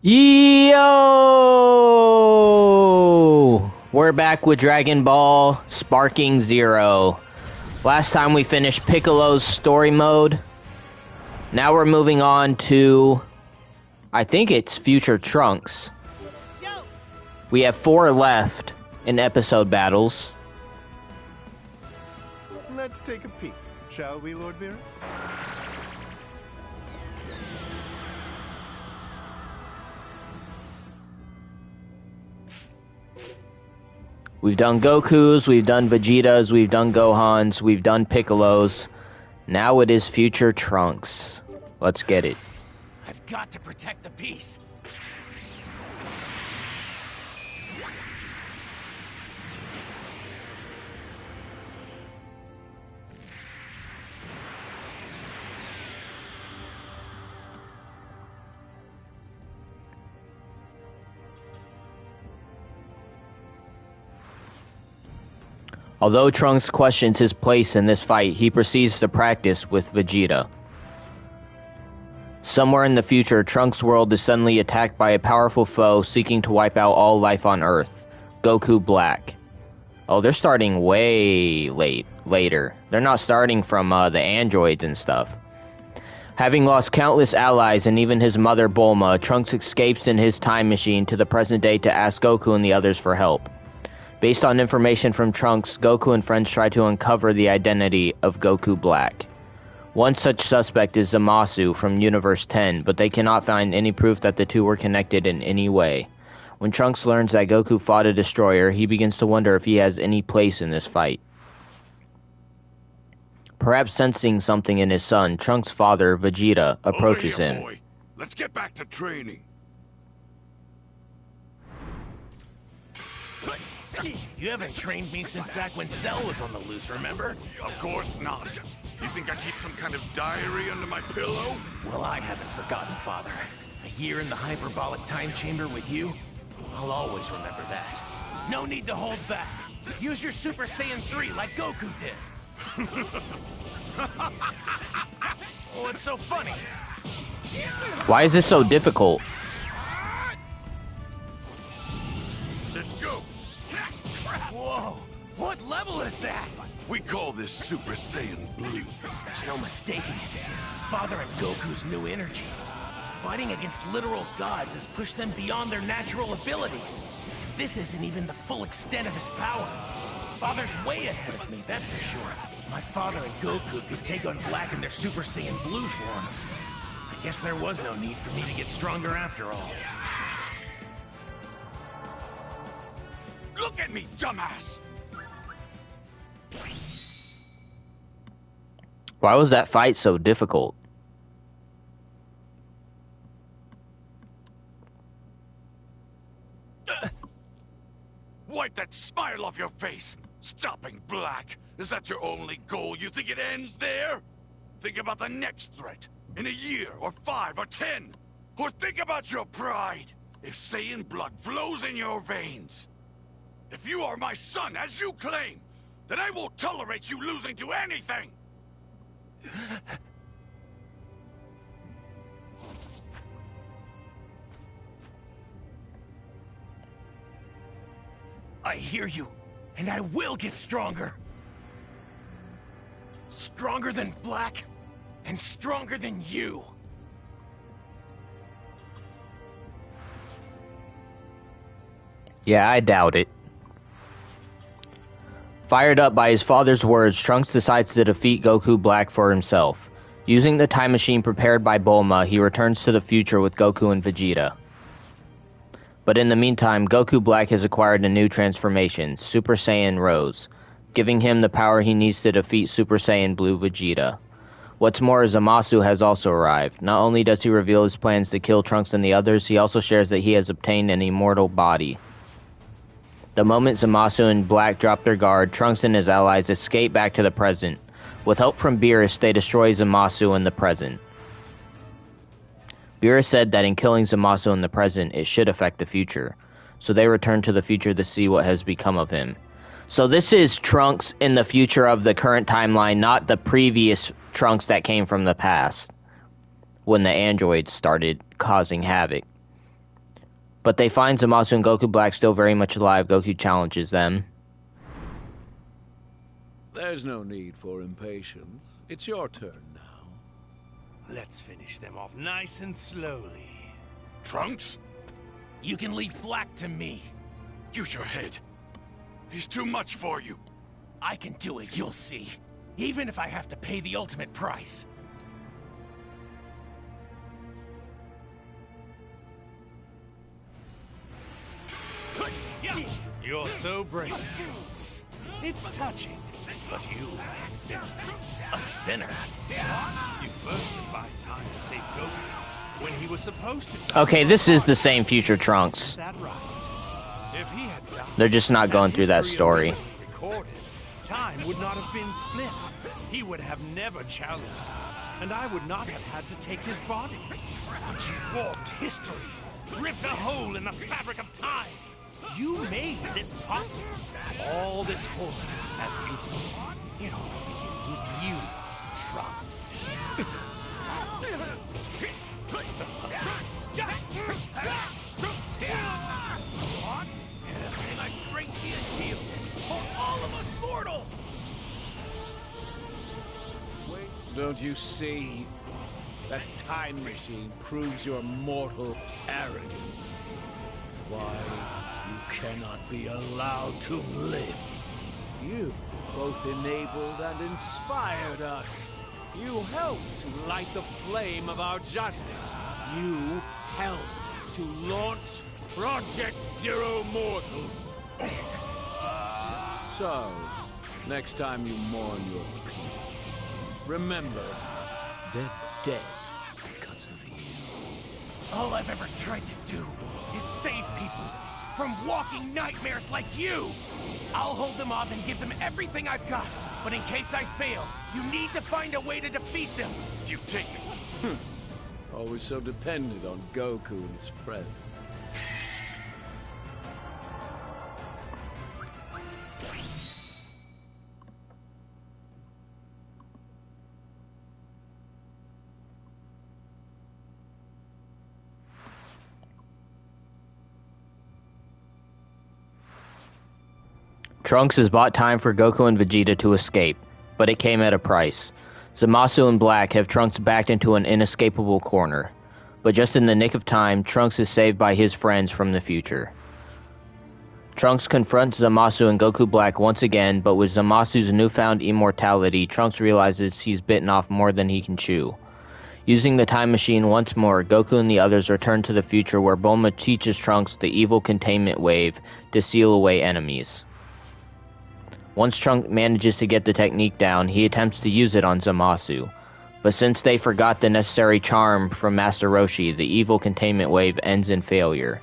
Yo! We're back with Dragon Ball Sparking Zero. Last time we finished Piccolo's story mode. Now we're moving on to, I think it's Future Trunks. We have 4 left in episode battles. Let's take a peek, shall we, Lord Beerus? We've done Goku's, we've done Vegeta's, we've done Gohan's, we've done Piccolo's. Now it is Future Trunks. Let's get it. I've got to protect the peace. Although Trunks questions his place in this fight, he proceeds to practice with Vegeta. Somewhere in the future, Trunks' world is suddenly attacked by a powerful foe seeking to wipe out all life on Earth, Goku Black. Oh, they're starting way later. They're not starting from the androids and stuff. Having lost countless allies and even his mother Bulma, Trunks escapes in his time machine to the present day to ask Goku and the others for help. Based on information from Trunks, Goku and friends try to uncover the identity of Goku Black. One such suspect is Zamasu from Universe 10, but they cannot find any proof that the two were connected in any way. When Trunks learns that Goku fought a destroyer, he begins to wonder if he has any place in this fight. Perhaps sensing something in his son, Trunks' father, Vegeta, approaches him. Boy. Let's get back to training. You haven't trained me since back when Cell was on the loose, remember? Of course not. You think I keep some kind of diary under my pillow? Well, I haven't forgotten, Father. A year in the hyperbolic time chamber with you? I'll always remember that. No need to hold back. Use your Super Saiyan 3 like Goku did. What's so funny? Why is this so difficult? Let's go. Whoa! What level is that? We call this Super Saiyan Blue. There's no mistaking it. Father and Goku's new energy. Fighting against literal gods has pushed them beyond their natural abilities. This isn't even the full extent of his power. Father's way ahead of me, that's for sure. My father and Goku could take on Black in their Super Saiyan Blue form. I guess there was no need for me to get stronger after all. Look at me, dumbass! Why was that fight so difficult? Wipe that smile off your face! Stopping Black! Is that your only goal? You think it ends there? Think about the next threat. In a year, or 5, or 10. Or think about your pride. If Saiyan blood flows in your veins. If you are my son, as you claim, then I won't tolerate you losing to anything! I hear you, and I will get stronger. Stronger than Black, and stronger than you. Yeah, I doubt it. Fired up by his father's words, Trunks decides to defeat Goku Black for himself. Using the time machine prepared by Bulma, he returns to the future with Goku and Vegeta. But in the meantime, Goku Black has acquired a new transformation, Super Saiyan Rose, giving him the power he needs to defeat Super Saiyan Blue Vegeta. What's more, Zamasu has also arrived. Not only does he reveal his plans to kill Trunks and the others, he also shares that he has obtained an immortal body. The moment Zamasu and Black drop their guard, Trunks and his allies escape back to the present. With help from Beerus, they destroy Zamasu in the present. Beerus said that in killing Zamasu in the present, it should affect the future. So they return to the future to see what has become of him. So this is Trunks in the future of the current timeline, not the previous Trunks that came from the past, when the androids started causing havoc. But they find Zamasu and Goku Black still very much alive. Goku challenges them. There's no need for impatience. It's your turn now. Let's finish them off nice and slowly. Trunks? You can leave Black to me. Use your head. He's too much for you. I can do it, you'll see. Even if I have to pay the ultimate price. You're so brave, Trunks. It's touching. But you, a sinner. A sinner? You first defied time to save Goku when he was supposed to die. Okay, this is the same future Trunks. Is that right? If he had died, They're just not going through that story. Recorded, time would not have been split. He would have never challenged me, and I would not have had to take his body. But you warped history, ripped a hole in the fabric of time. You made this possible. All this horror, as you do it. It all begins with you, Trunks. What? May my strength be a shield for all of us mortals! Don't you see? That time machine proves your mortal arrogance. Why you cannot be allowed to live. You both enabled and inspired us. You helped to light the flame of our justice. You helped to launch Project Zero Mortals. So, next time you mourn your people, remember, they're dead because of you. All I've ever tried to do is save people from walking nightmares like you. I'll hold them off and give them everything I've got. But in case I fail, you need to find a way to defeat them. You take me. Always so dependent on Goku and his friends. Trunks has bought time for Goku and Vegeta to escape, but it came at a price. Zamasu and Black have Trunks backed into an inescapable corner. But just in the nick of time, Trunks is saved by his friends from the future. Trunks confronts Zamasu and Goku Black once again, but with Zamasu's newfound immortality, Trunks realizes he's bitten off more than he can chew. Using the time machine once more, Goku and the others return to the future where Bulma teaches Trunks the evil containment wave to seal away enemies. Once Trunks manages to get the technique down, he attempts to use it on Zamasu. But since they forgot the necessary charm from Master Roshi, the evil containment wave ends in failure.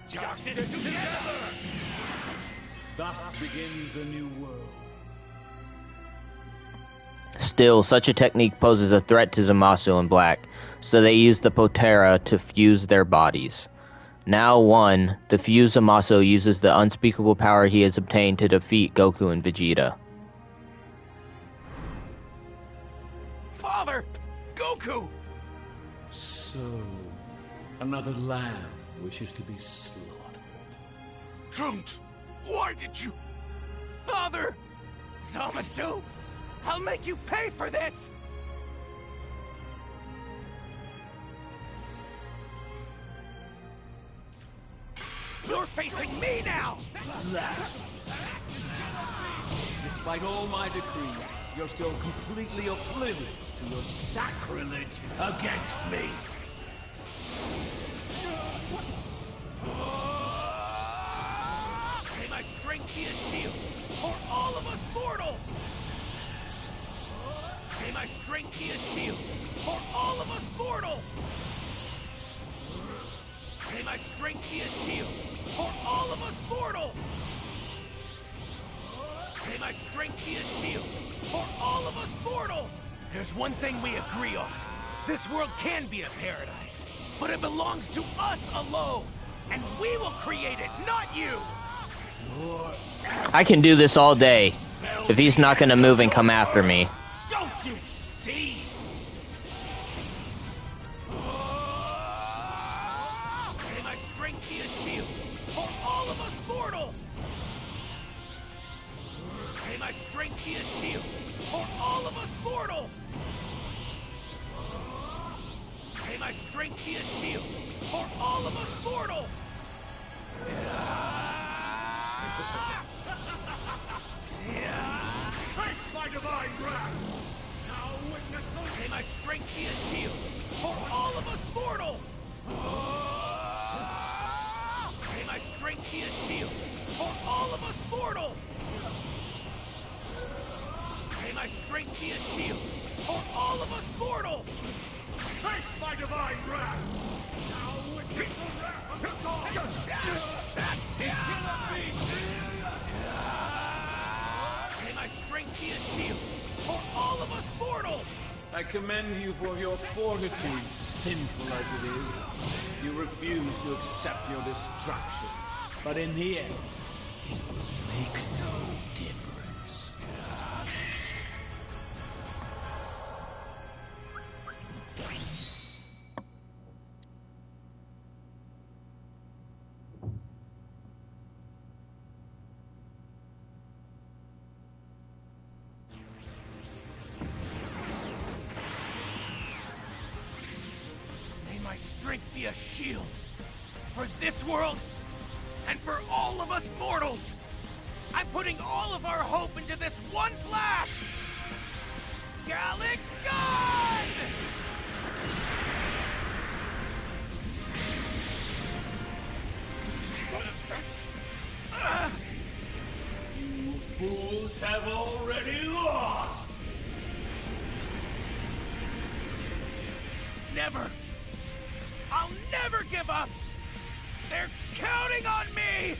Justice together! Thus begins a new world. Still, such a technique poses a threat to Zamasu and Black, so they use the Potara to fuse their bodies. Now one, the fused Zamasu uses the unspeakable power he has obtained to defeat Goku and Vegeta. Father! Goku! So, another lamb wishes to be slaughtered. Trunks, why did you... Father! Zamasu! I'll make you pay for this! You're facing me now! Blasphemous. Despite all my decrees, you're still completely oblivious to your sacrilege against me. May my strength be a shield for all of us mortals! May my strength be a shield for all of us mortals! May my strength be a shield for all of us mortals! May my strength be a shield for all of us mortals! There's one thing we agree on. This world can be a paradise, but it belongs to us alone! And we will create it, not you! I can do this all day, if he's not gonna move and come after me. Don't you see? strength be a shield for all of us mortals! May my strength be a shield for all of us mortals! May my strength be a shield for all of us mortals! Face my divine wrath! Now witness the... May my strength be a shield for all of us mortals! May my strength be a shield for all of us mortals! May my strength be a shield for all of us mortals! Face my divine wrath! Now witness the wrath of the gods! May my strength be a shield for all of us mortals! I commend you for your fortitude, sinful as it is. You refuse to accept your destruction. But in the end, it will make no difference. My strength be a shield for this world and for all of us mortals. I'm putting all of our hope into this one blast. Gallic Gun! You fools have already lost! Never. I'll never give up! They're counting on me!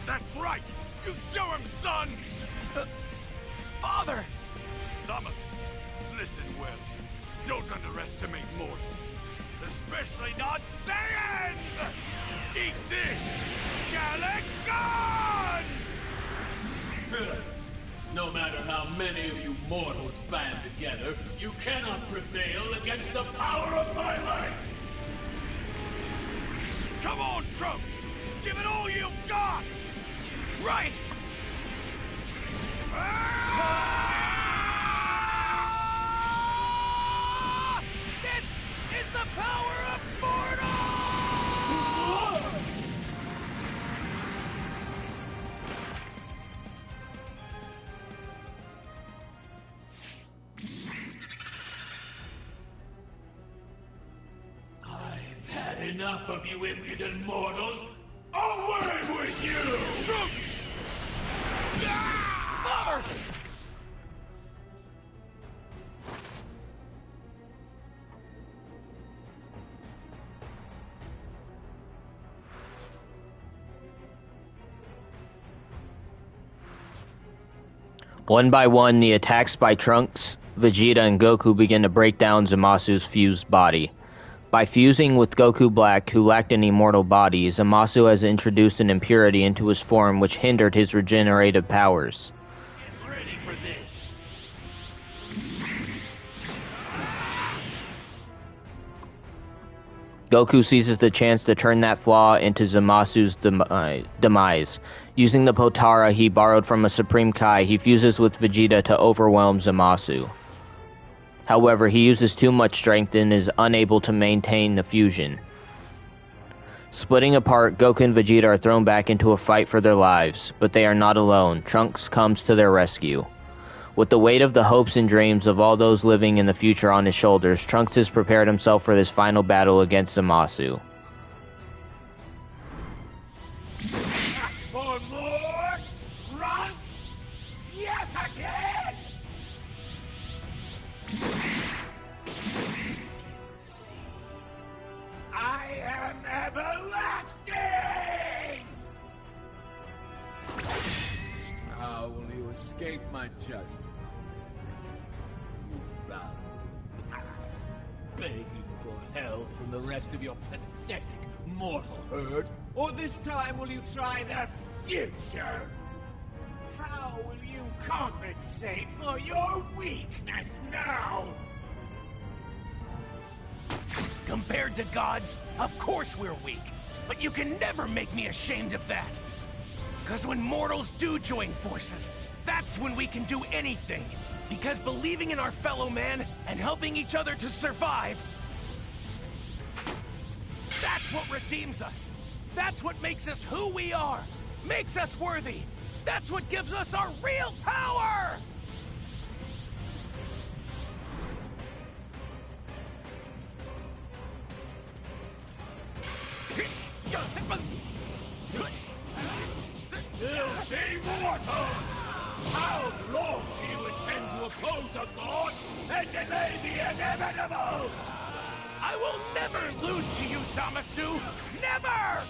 That's right! You show him, son! Father! Samus, listen well. Don't underestimate mortals. Especially not Saiyans! Eat this! Gallic Gun! No matter how many of you mortals band together, you cannot prevail against the power of my light! Come on, Trunks! Give it all you've got! Right! This is the power of mortals! I've had enough of you impudent mortals! Away with you! Trunks! Father! One by one, the attacks by Trunks, Vegeta, and Goku begin to break down Zamasu's fused body. By fusing with Goku Black, who lacked an immortal body, Zamasu has introduced an impurity into his form which hindered his regenerative powers. Get ready for this! Goku seizes the chance to turn that flaw into Zamasu's demise. Using the Potara he borrowed from a Supreme Kai, he fuses with Vegeta to overwhelm Zamasu. However, he uses too much strength and is unable to maintain the fusion. Splitting apart, Goku and Vegeta are thrown back into a fight for their lives, but they are not alone. Trunks comes to their rescue. With the weight of the hopes and dreams of all those living in the future on his shoulders, Trunks has prepared himself for this final battle against Zamasu. For more Trunks? Yes, again! I am everlasting! How will you escape my justice? You bound to the past, begging for help from the rest of your pathetic mortal herd? Or this time will you try the future? How will you compensate for your weakness now? Compared to gods, of course we're weak. But you can never make me ashamed of that. Because when mortals do join forces, that's when we can do anything. Because believing in our fellow man and helping each other to survive, that's what redeems us. That's what makes us who we are. Makes us worthy. That's what gives us our real power! Filthy mortal! How long do you intend to oppose a god and delay the inevitable? I will never lose to you, Zamasu! Never!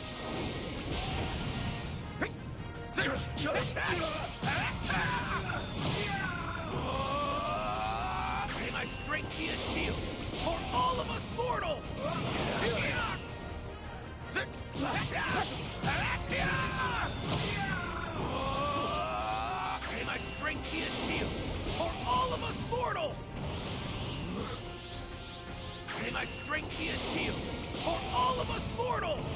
May my strength be a shield for all of us mortals! May my strength be a shield for all of us mortals! May my strength be a shield for all of us mortals!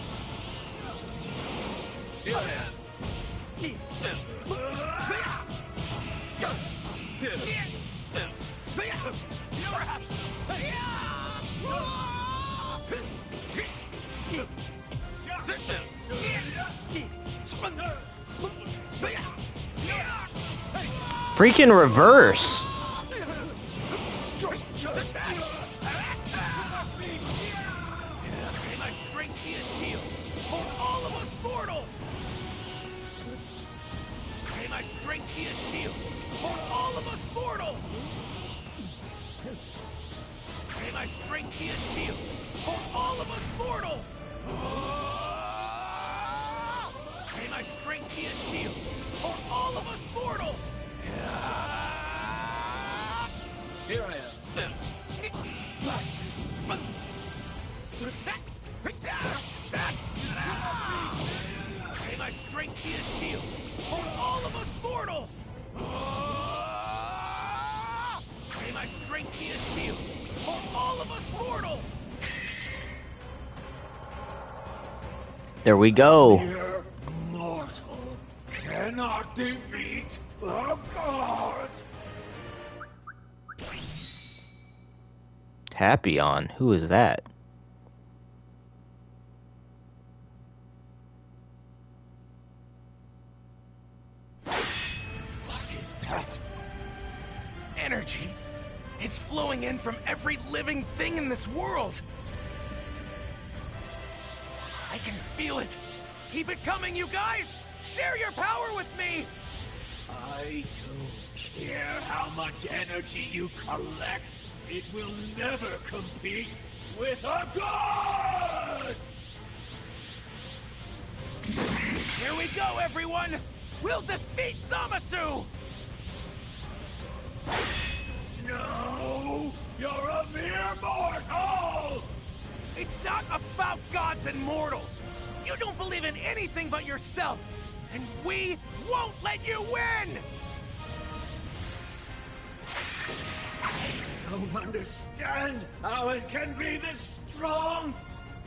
Freaking reverse! May my strength be a shield for all of us mortals! May my strength be a shield for all of us mortals! May my strength be a shield for all of us mortals! May my strength be a shield for all of us mortals! Here I am. May my strength be a shield for all of us mortals! May my strength be a shield for all of us mortals! There we go. Mere mortal cannot defeat a god. Tapion, who is that? What is that? Energy. It's flowing in from every living thing in this world. I can feel it. Keep it coming, you guys! Share your power with me! I don't care how much energy you collect. It will never compete with a god! Here we go, everyone! We'll defeat Zamasu! No! You're a mere mortal! It's not about gods and mortals! You don't believe in anything but yourself! And we won't let you win! I don't understand how it can be this strong!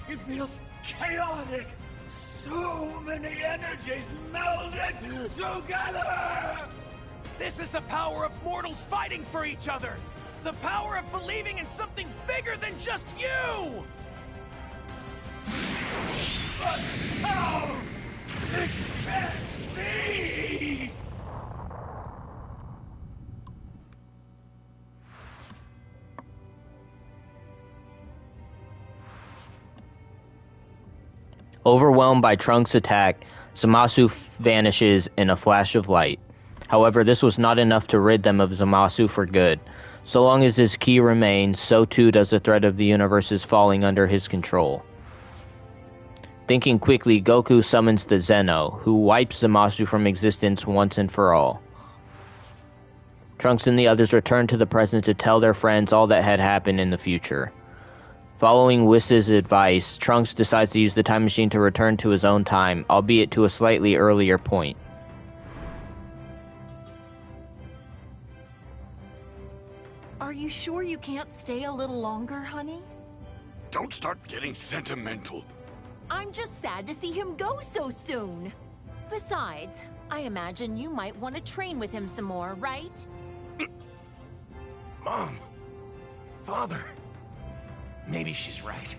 It feels chaotic! So many energies melded together! This is the power of mortals fighting for each other! The power of believing in something bigger than just you! But how? It can't be! Overwhelmed by Trunks' attack, Zamasu vanishes in a flash of light. However, this was not enough to rid them of Zamasu for good. So long as his key remains, so too does the threat of the universes falling under his control. Thinking quickly, Goku summons the Zeno, who wipes Zamasu from existence once and for all. Trunks and the others return to the present to tell their friends all that had happened in the future. Following Whis' advice, Trunks decides to use the time machine to return to his own time, albeit to a slightly earlier point. Are you sure you can't stay a little longer, honey? Don't start getting sentimental. I'm just sad to see him go so soon. Besides, I imagine you might want to train with him some more, right? Mom. Father. Maybe she's right.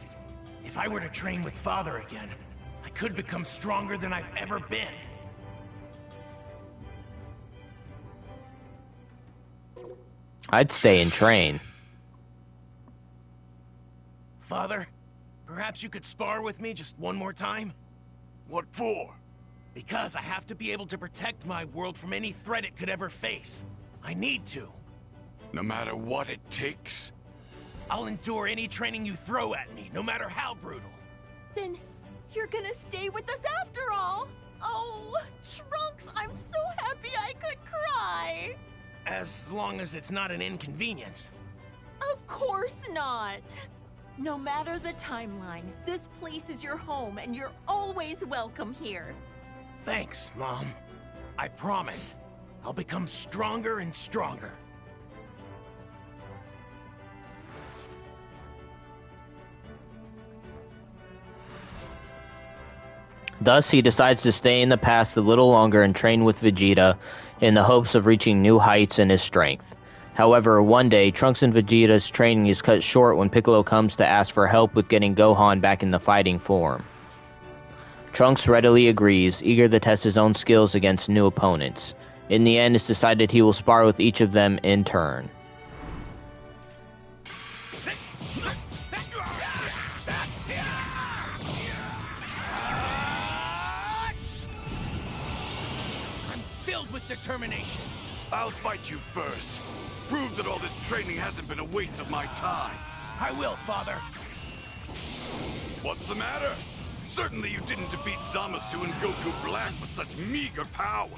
If I were to train with Father again, I could become stronger than I've ever been. I'd stay and train. Father, perhaps you could spar with me just one more time? What for? Because I have to be able to protect my world from any threat it could ever face. I need to. No matter what it takes? I'll endure any training you throw at me, no matter how brutal. Then you're gonna stay with us after all. Oh, Trunks, I'm so happy I could cry. As long as it's not an inconvenience. Of course not. No matter the timeline, this place is your home and you're always welcome here. Thanks, Mom. I promise. I'll become stronger and stronger. Thus, he decides to stay in the past a little longer and train with Vegeta in the hopes of reaching new heights in his strength. However, one day, Trunks and Vegeta's training is cut short when Piccolo comes to ask for help with getting Gohan back in the fighting form. Trunks readily agrees, eager to test his own skills against new opponents. In the end, it's decided he will spar with each of them in turn. I'm filled with determination. I'll fight you first. Prove that all this training hasn't been a waste of my time. I will, Father. What's the matter? Certainly you didn't defeat Zamasu and Goku Black with such meager power.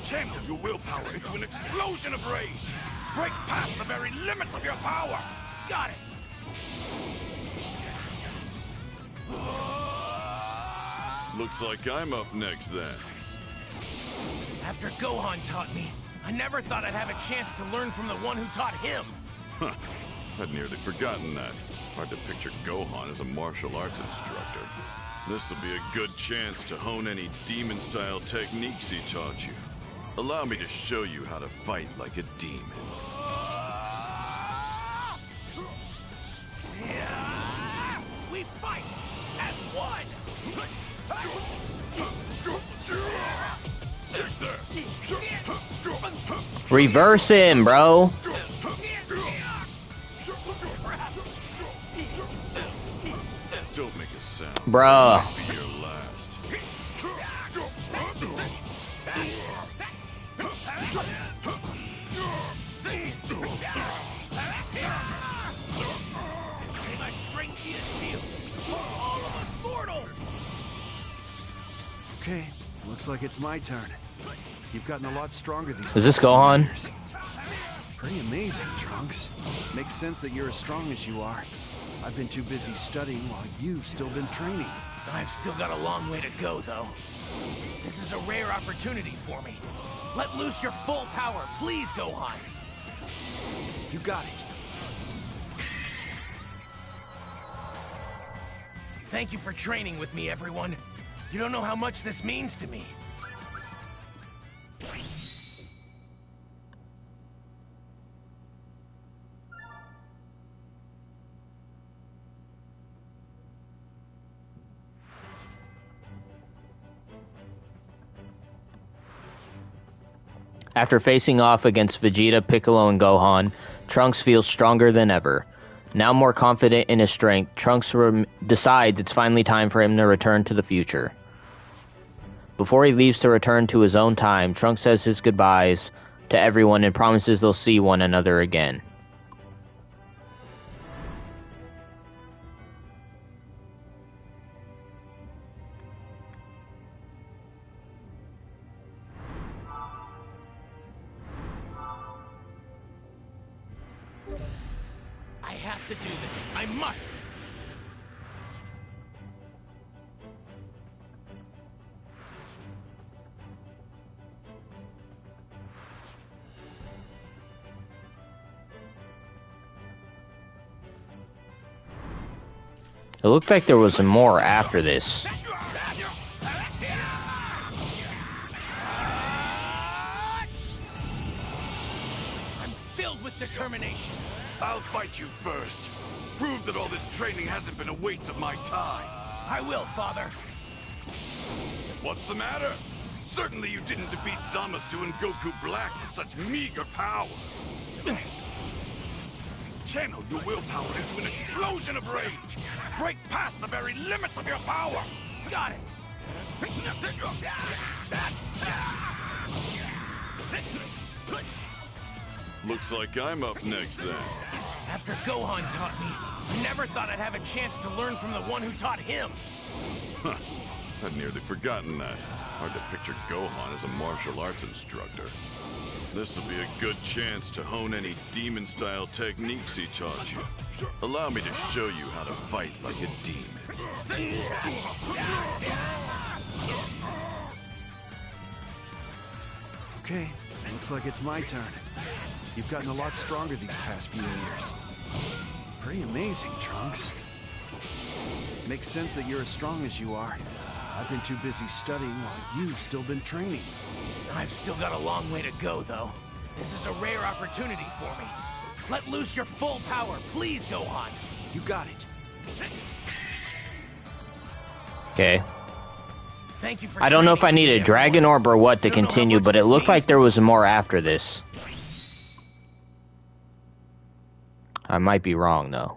Channel your willpower into an explosion of rage. Break past the very limits of your power. Got it. Looks like I'm up next then. After Gohan taught me, I never thought I'd have a chance to learn from the one who taught him. Huh. I'd nearly forgotten that. Hard to picture Gohan as a martial arts instructor. This'll be a good chance to hone any demon-style techniques he taught you. Allow me to show you how to fight like a demon. We fight as one! Reverse him, bro! Don't make a sound. Bruh. Might be your last. May my strength be a shield for all of us mortals! Okay, looks like it's my turn. You've gotten a lot stronger these Is this past few Gohan? years. Pretty amazing, Trunks. Makes sense that you're as strong as you are. I've been too busy studying while you've still been training. I've still got a long way to go, though. This is a rare opportunity for me. Let loose your full power, please, Gohan. You got it. Thank you for training with me, everyone. You don't know how much this means to me. After facing off against Vegeta, Piccolo, and Gohan, Trunks feels stronger than ever. Now more confident in his strength, Trunks decides it's finally time for him to return to the future. Before he leaves to return to his own time, Trunks says his goodbyes to everyone and promises they'll see one another again. I have to do this. I must. It looked like there was more after this. I'm filled with determination. I'll fight you first. Prove that all this training hasn't been a waste of my time. I will, Father. What's the matter? Certainly you didn't defeat Zamasu and Goku Black with such meager power. Channel your willpower into an explosion of rage. Break past the very limits of your power. Got it. Looks like I'm up next then. After Gohan taught me, I never thought I'd have a chance to learn from the one who taught him. Huh. I'd nearly forgotten that. Hard to picture Gohan as a martial arts instructor. This will be a good chance to hone any demon-style techniques he taught you. Allow me to show you how to fight like a demon. Okay, looks like it's my turn. You've gotten a lot stronger these past few years. Pretty amazing, Trunks. Makes sense that you're as strong as you are. I've been too busy studying while you've still been training. I've still got a long way to go, though. This is a rare opportunity for me. Let loose your full power, please, Gohan. You got it. Okay. Thank you for I don't know if I training need me, a dragon everyone. orb or what to You don't know how continue, much but it this looked means like there to me. was more after this. I might be wrong, though.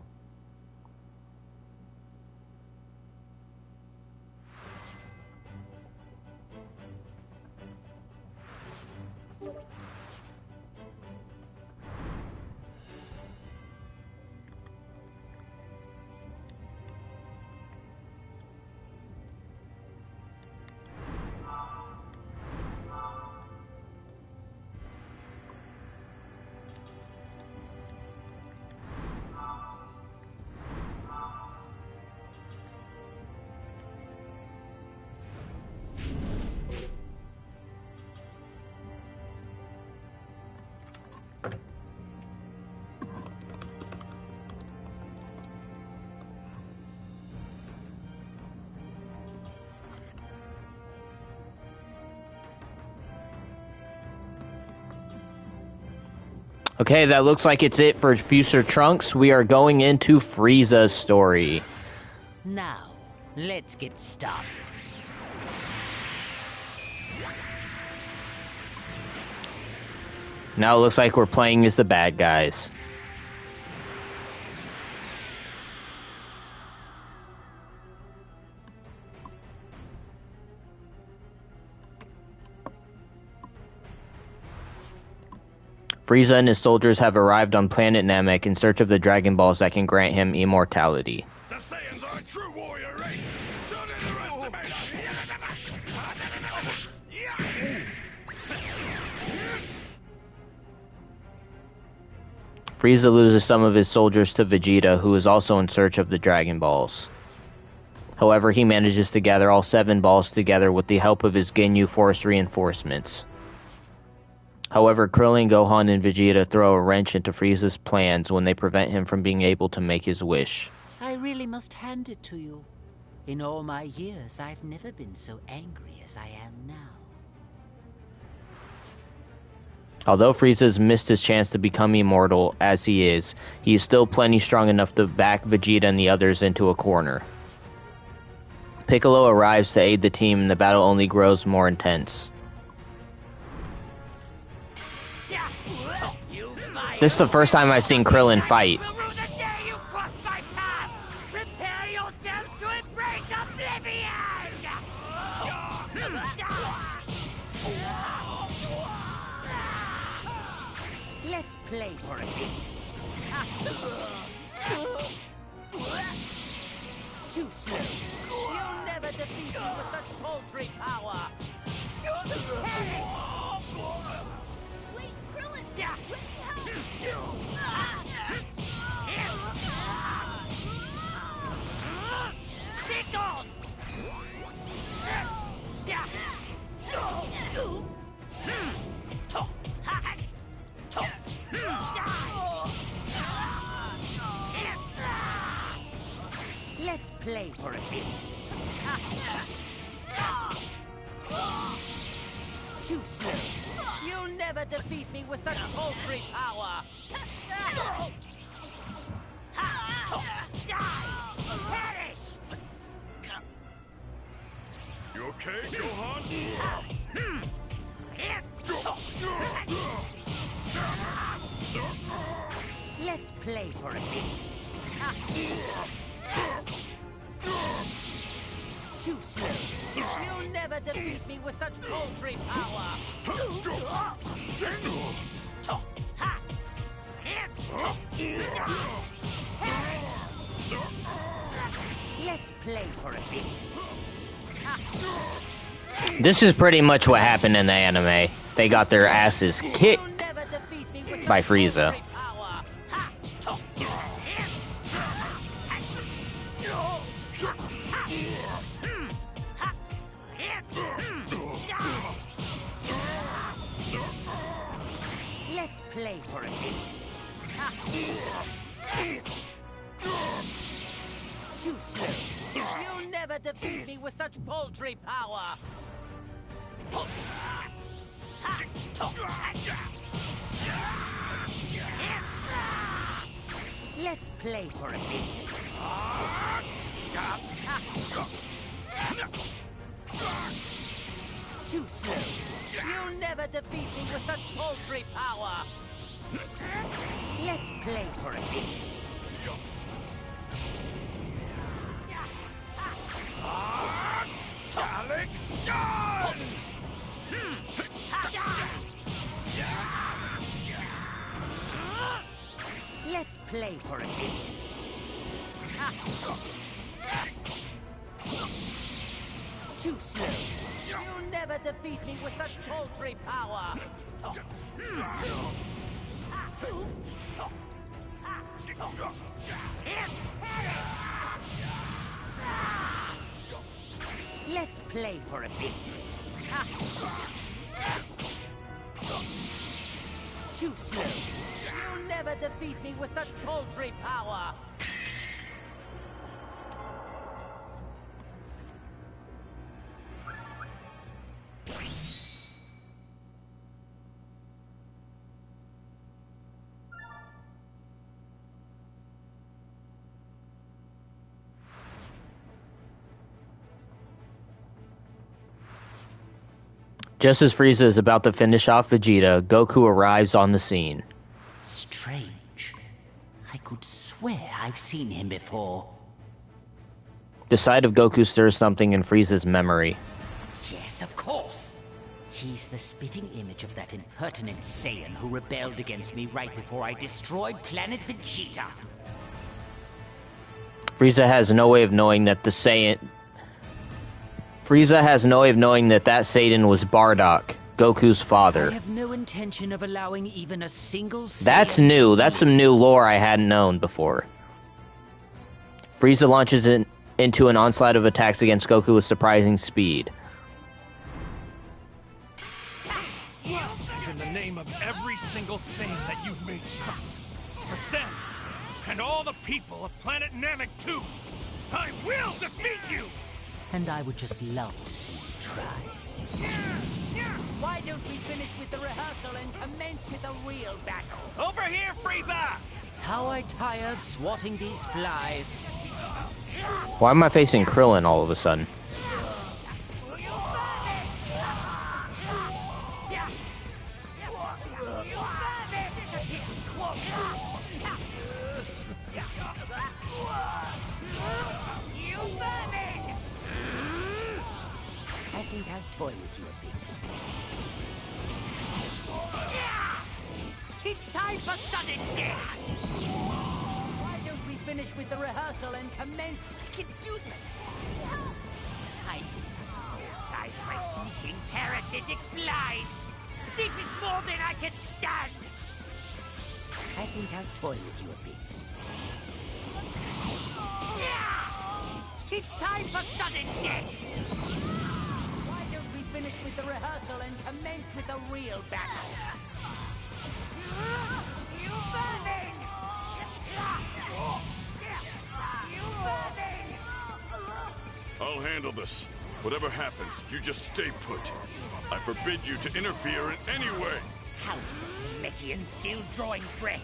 Okay, that looks like it's it for Future Trunks. We are going into Frieza's story. Now, let's get started. Now it looks like we're playing as the bad guys. Frieza and his soldiers have arrived on planet Namek in search of the Dragon Balls that can grant him immortality. The Saiyans are a true warrior race. Don't underestimate us. Frieza loses some of his soldiers to Vegeta, who is also in search of the Dragon Balls. However, he manages to gather all 7 balls together with the help of his Ginyu Force reinforcements. However, Krillin, Gohan, and Vegeta throw a wrench into Frieza's plans when they prevent him from being able to make his wish. I really must hand it to you. In all my years, I've never been so angry as I am now. Although Frieza's missed his chance to become immortal as he is still plenty strong enough to back Vegeta and the others into a corner. Piccolo arrives to aid the team and the battle only grows more intense. This is the first time I've seen Krillin fight. Will rue the day you cross my path! Prepare yourselves to embrace oblivion! Let's play for a bit. Too slow. You'll never defeat me with such paltry power! Wait, Krillin! Let me help! Be gone! Let's play for a bit. Too slow. You'll never defeat me with such paltry power. Perish! You okay, Gohan? Let's play for a bit. Too slow. You'll never defeat me with such paltry power. Let's play for a bit. This is pretty much what happened in the anime. They got their asses kicked by Frieza. Let's play for a bit. Too slow. You'll never defeat me with such paltry power. Let's play for a bit. Too slow. You'll never defeat me with such paltry power. Let's play for a bit. Dalek gun! Let's play for a bit. Too slow. You'll never defeat me with such paltry power. Let's play for a bit. Too slow. You'll never defeat me with such paltry power. Just as Frieza is about to finish off Vegeta, Goku arrives on the scene. Strange. I could swear I've seen him before. The sight of Goku stirs something in Frieza's memory. Yes, of course. He's the spitting image of that impertinent Saiyan who rebelled against me right before I destroyed planet Vegeta. Frieza has no way of knowing that that Saiyan was Bardock, Goku's father. I have no intention of allowing even a single Saiyan. That's new. That's some new lore I hadn't known before. Frieza launches into an onslaught of attacks against Goku with surprising speed. And in the name of every single Saiyan that you've made suffer, for them, and all the people of planet Namek too, I will defeat you! And I would just love to see you try. Why don't we finish with the rehearsal and commence with a real battle? Over here, Frieza! How I tire of swatting these flies. Why am I facing Krillin all of a sudden? I think I'll toy with you a bit. It's time for sudden death! Why don't we finish with the rehearsal and commence? I can do this! I'm besides my sneaking parasitic flies! This is more than I can stand! I think I'll toy with you a bit. It's time for sudden death! Why don't we finish with the rehearsal and commence with a real battle? You burning! You burning! I'll handle this. Whatever happens, you just stay put. I forbid you to interfere in any way. How is the Namekian still drawing breath?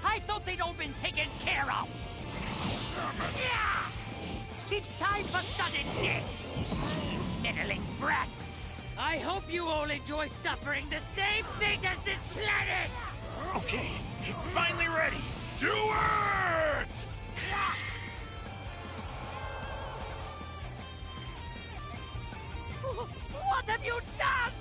I thought they'd all been taken care of! It's time for sudden death! You meddling brats! I hope you all enjoy suffering the same fate as this planet! Okay, it's finally ready. Do it! What have you done?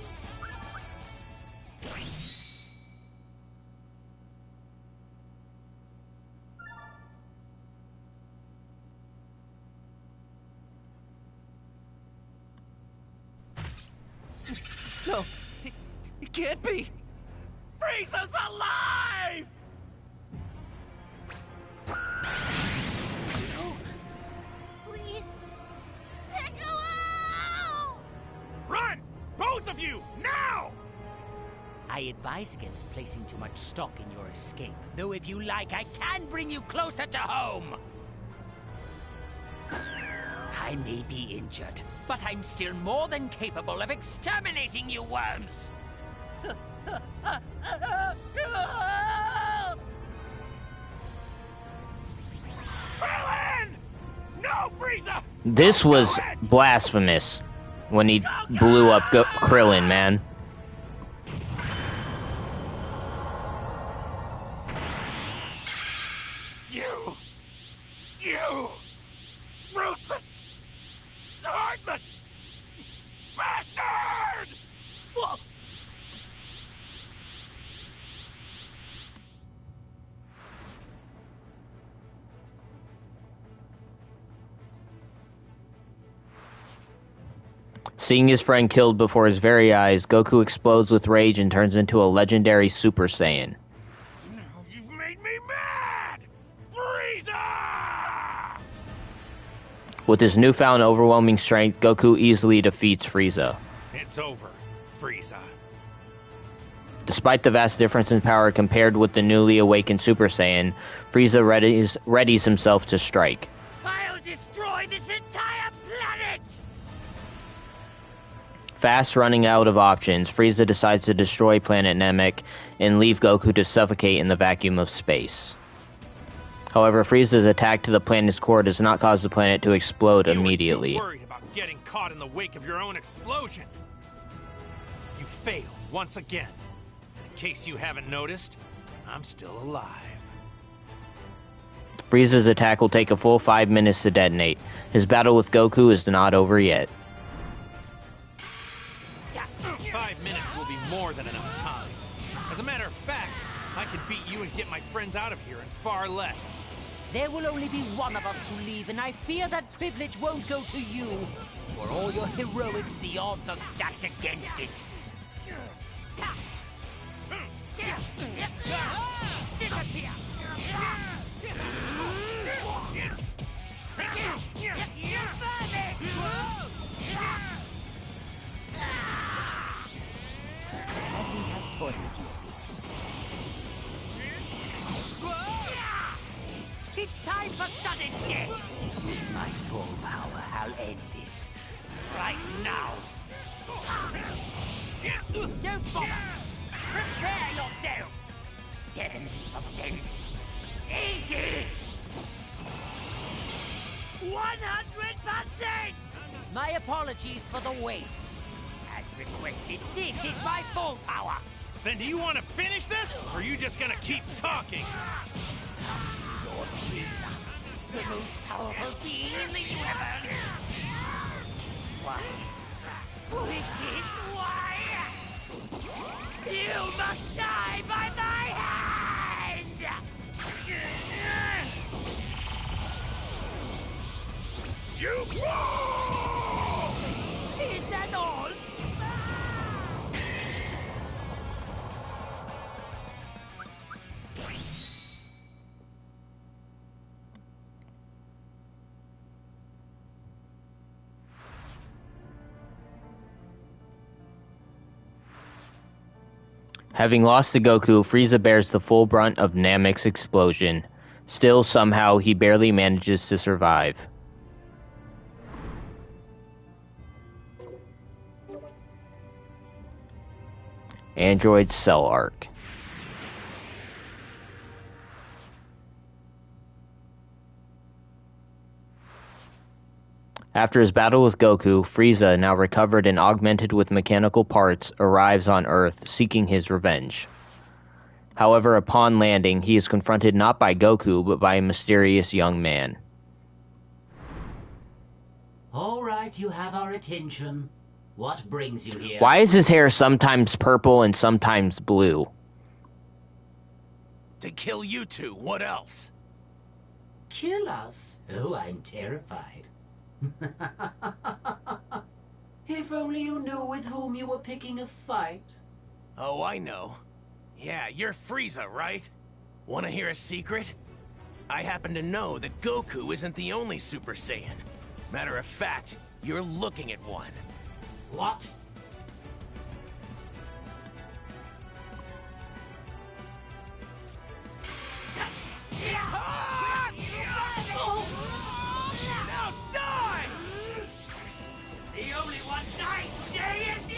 No, it can't be. Frieza's alive! Please, Piccolo! Run! Both of you, now! I advise against placing too much stock in your escape. Though if you like, I can bring you closer to home. I may be injured, but I'm still more than capable of exterminating you worms! Krillin! No, Frieza! This Don't do was it! blasphemous when he blew up Krillin, man. You ruthless, heartless bastard! Whoa. Seeing his friend killed before his very eyes, Goku explodes with rage and turns into a legendary Super Saiyan. Now you've made me mad! Frieza! With his newfound overwhelming strength, Goku easily defeats Frieza. It's over, Frieza. Despite the vast difference in power compared with the newly awakened Super Saiyan, Frieza readies himself to strike. I'll destroy this entire planet! Fast running out of options, Frieza decides to destroy planet Namek and leave Goku to suffocate in the vacuum of space. However, Frieza's attack to the planet's core does not cause the planet to explode immediately. You were too worried about getting caught in the wake of your own explosion. You failed once again. In case you haven't noticed, I'm still alive. Frieza's attack will take a full 5 minutes to detonate. His battle with Goku is not over yet. 5 minutes will be more than enough time. As a matter of fact, I could beat you and get my friends out of here in far less. There will only be one of us to leave, and I fear that privilege won't go to you. For all your heroics, the odds are stacked against it. Disappear! I think I've toyed with you a bit. It's time for sudden death! With my full power, I'll end this. Right now! Don't bother! Prepare yourself! 70%! 80! 100%! My apologies for the wait. As requested, this is my full power! Then do you want to finish this, or are you just gonna keep talking? Lord Frieza, the most powerful being in the universe! Which is why... You must die by my hand! You fall! Is that all? Having lost to Goku, Frieza bears the full brunt of Namek's explosion. Still, somehow, he barely manages to survive. Android Cell Arc. After his battle with Goku, Frieza, now recovered and augmented with mechanical parts, arrives on Earth, seeking his revenge. However, upon landing, he is confronted not by Goku, but by a mysterious young man. All right, you have our attention. What brings you here? Why is his hair sometimes purple and sometimes blue? To kill you two, what else? Kill us? Oh, I'm terrified. If only you knew with whom you were picking a fight. Oh, I know. Yeah, you're Frieza, right? Wanna hear a secret? I happen to know that Goku isn't the only Super Saiyan. Matter of fact, you're looking at one. What? Now die! The only one dying today is you!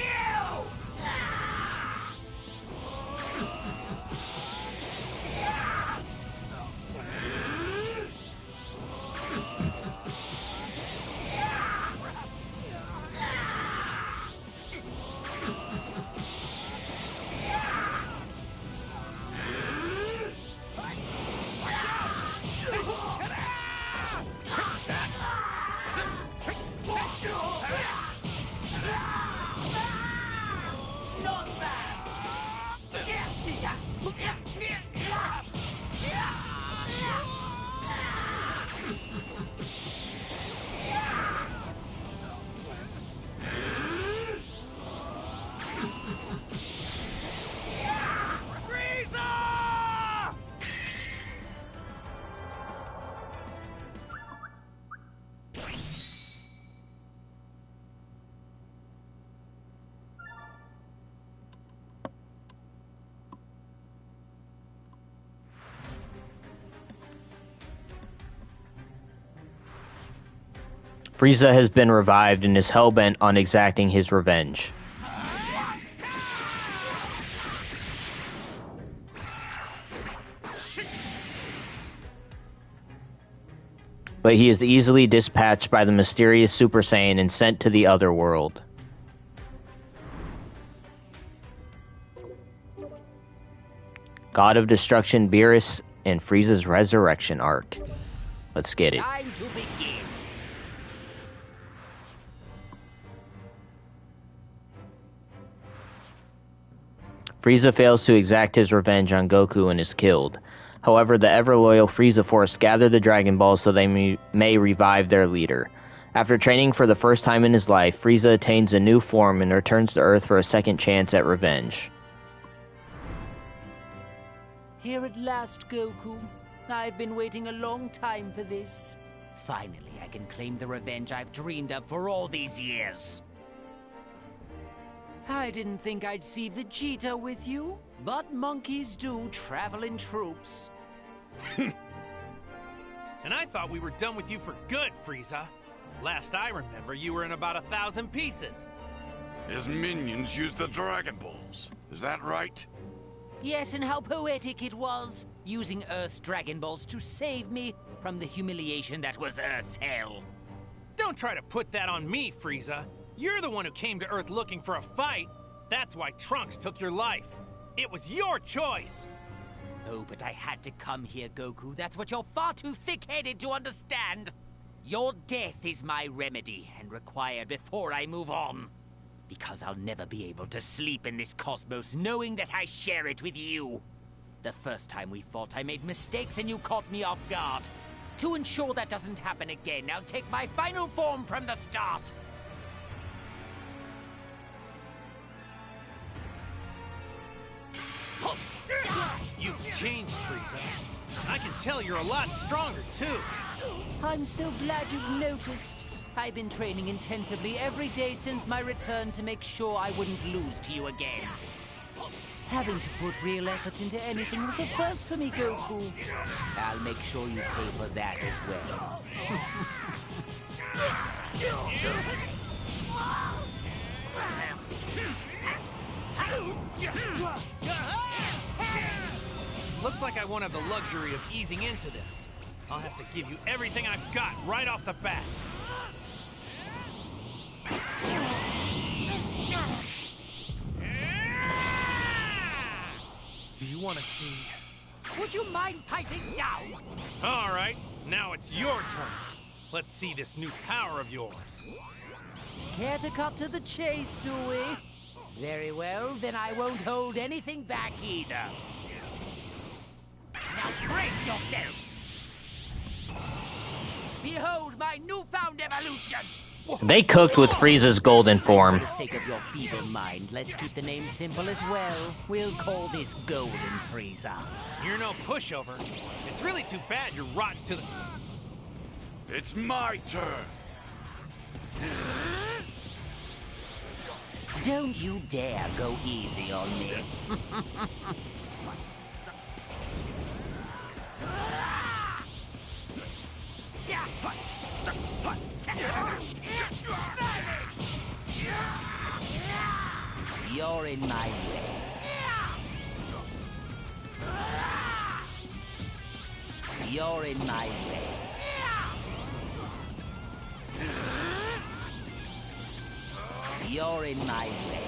Frieza has been revived and is hell-bent on exacting his revenge. But he is easily dispatched by the mysterious Super Saiyan and sent to the other world. God of Destruction Beerus and Frieza's Resurrection Arc. Let's get it. Time to begin. Frieza fails to exact his revenge on Goku and is killed. However, the ever-loyal Frieza Force gather the Dragon Balls so they may revive their leader. After training for the first time in his life, Frieza attains a new form and returns to Earth for a second chance at revenge. Here at last, Goku. I've been waiting a long time for this. Finally, I can claim the revenge I've dreamed of for all these years. I didn't think I'd see Vegeta with you, but monkeys do travel in troops. And I thought we were done with you for good, Frieza. Last I remember, you were in about 1,000 pieces. His minions used the Dragon Balls. Is that right? Yes, and how poetic it was, using Earth's Dragon Balls to save me from the humiliation that was Earth's hell. Don't try to put that on me, Frieza. You're the one who came to Earth looking for a fight. That's why Trunks took your life. It was your choice. Oh, but I had to come here, Goku. That's what you're far too thick-headed to understand. Your death is my remedy, and required before I move on. Because I'll never be able to sleep in this cosmos knowing that I share it with you. The first time we fought, I made mistakes and you caught me off guard. To ensure that doesn't happen again, I'll take my final form from the start. You've changed, Frieza. I can tell you're a lot stronger, too. I'm so glad you've noticed. I've been training intensively every day since my return to make sure I wouldn't lose to you again. Having to put real effort into anything was a first for me, Goku. I'll make sure you pay for that as well. won't have the luxury of easing into this. I'll have to give you everything I've got right off the bat. Do you want to see? Would you mind piping down? All right, now it's your turn. Let's see this new power of yours. Care to cut to the chase, do we? Very well, then I won't hold anything back either. Now brace yourself! Behold my newfound evolution! They cooked with Frieza's golden form. For the sake of your feeble mind, let's keep the name simple as well. We'll call this Golden Frieza. You're no pushover. It's really too bad you're rotten to the... It's my turn. Don't you dare go easy on me. You're in my way. You're in my way. You're in my way.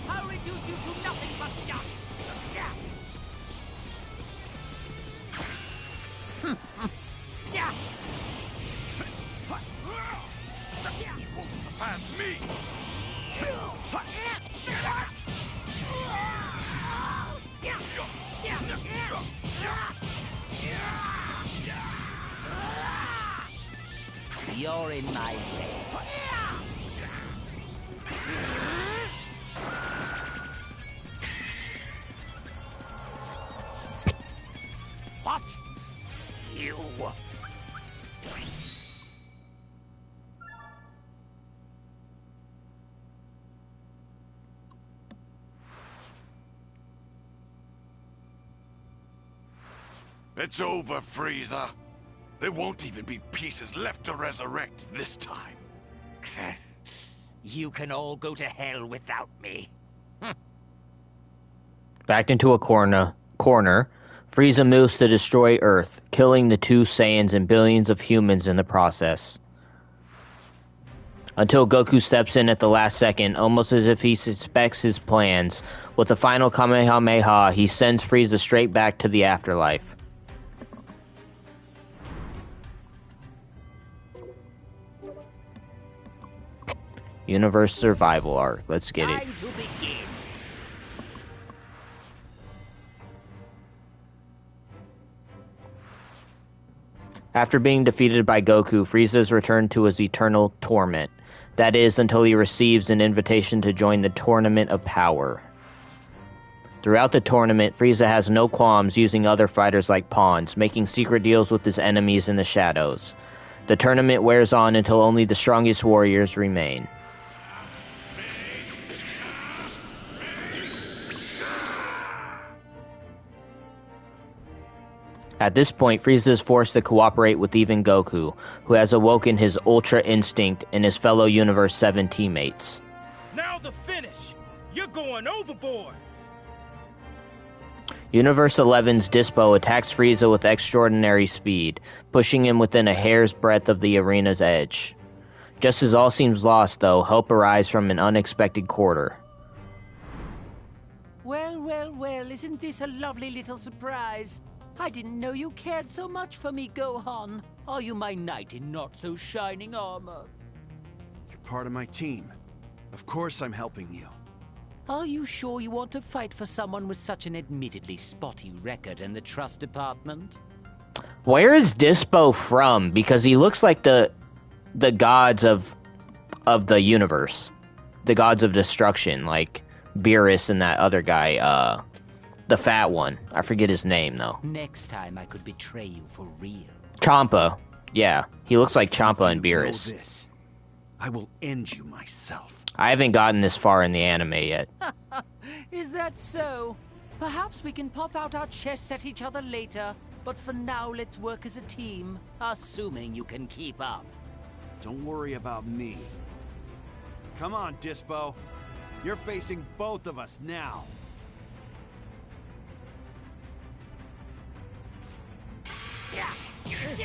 I'll reduce you to nothing but dust! You won't surpass me. You're in my way. What? You... It's over, Frieza. There won't even be pieces left to resurrect this time. You can all go to hell without me. Backed into a corner, Frieza moves to destroy Earth, killing the two Saiyans and billions of humans in the process. Until Goku steps in at the last second, almost as if he suspects his plans. With the final Kamehameha, he sends Frieza straight back to the afterlife. Universe Survival Arc. Let's get it. Time to begin. After being defeated by Goku, Frieza is returned to his eternal torment. That is, until he receives an invitation to join the Tournament of Power. Throughout the tournament, Frieza has no qualms using other fighters like pawns, making secret deals with his enemies in the shadows. The tournament wears on until only the strongest warriors remain. At this point, Frieza is forced to cooperate with even Goku, who has awoken his Ultra Instinct in his fellow Universe 7 teammates. Now the finish! You're going overboard! Universe 11's Dispo attacks Frieza with extraordinary speed, pushing him within a hair's breadth of the arena's edge. Just as all seems lost, though, hope arrives from an unexpected quarter. Well, well, well, isn't this a lovely little surprise? I didn't know you cared so much for me, Gohan. Are you my knight in not-so-shining armor? You're part of my team. Of course I'm helping you. Are you sure you want to fight for someone with such an admittedly spotty record in the Trust Department? Where is Dispo from? Because he looks like the gods of the universe. The gods of destruction, like Beerus and that other guy, the fat one. I forget his name, though. Next time I could betray you for real. Champa. Yeah, he looks like Champa and Beerus. Know this. I will end you myself. I haven't gotten this far in the anime yet. Is that so? Perhaps we can puff out our chests at each other later, but for now, let's work as a team, assuming you can keep up. Don't worry about me. Come on, Dispo. You're facing both of us now.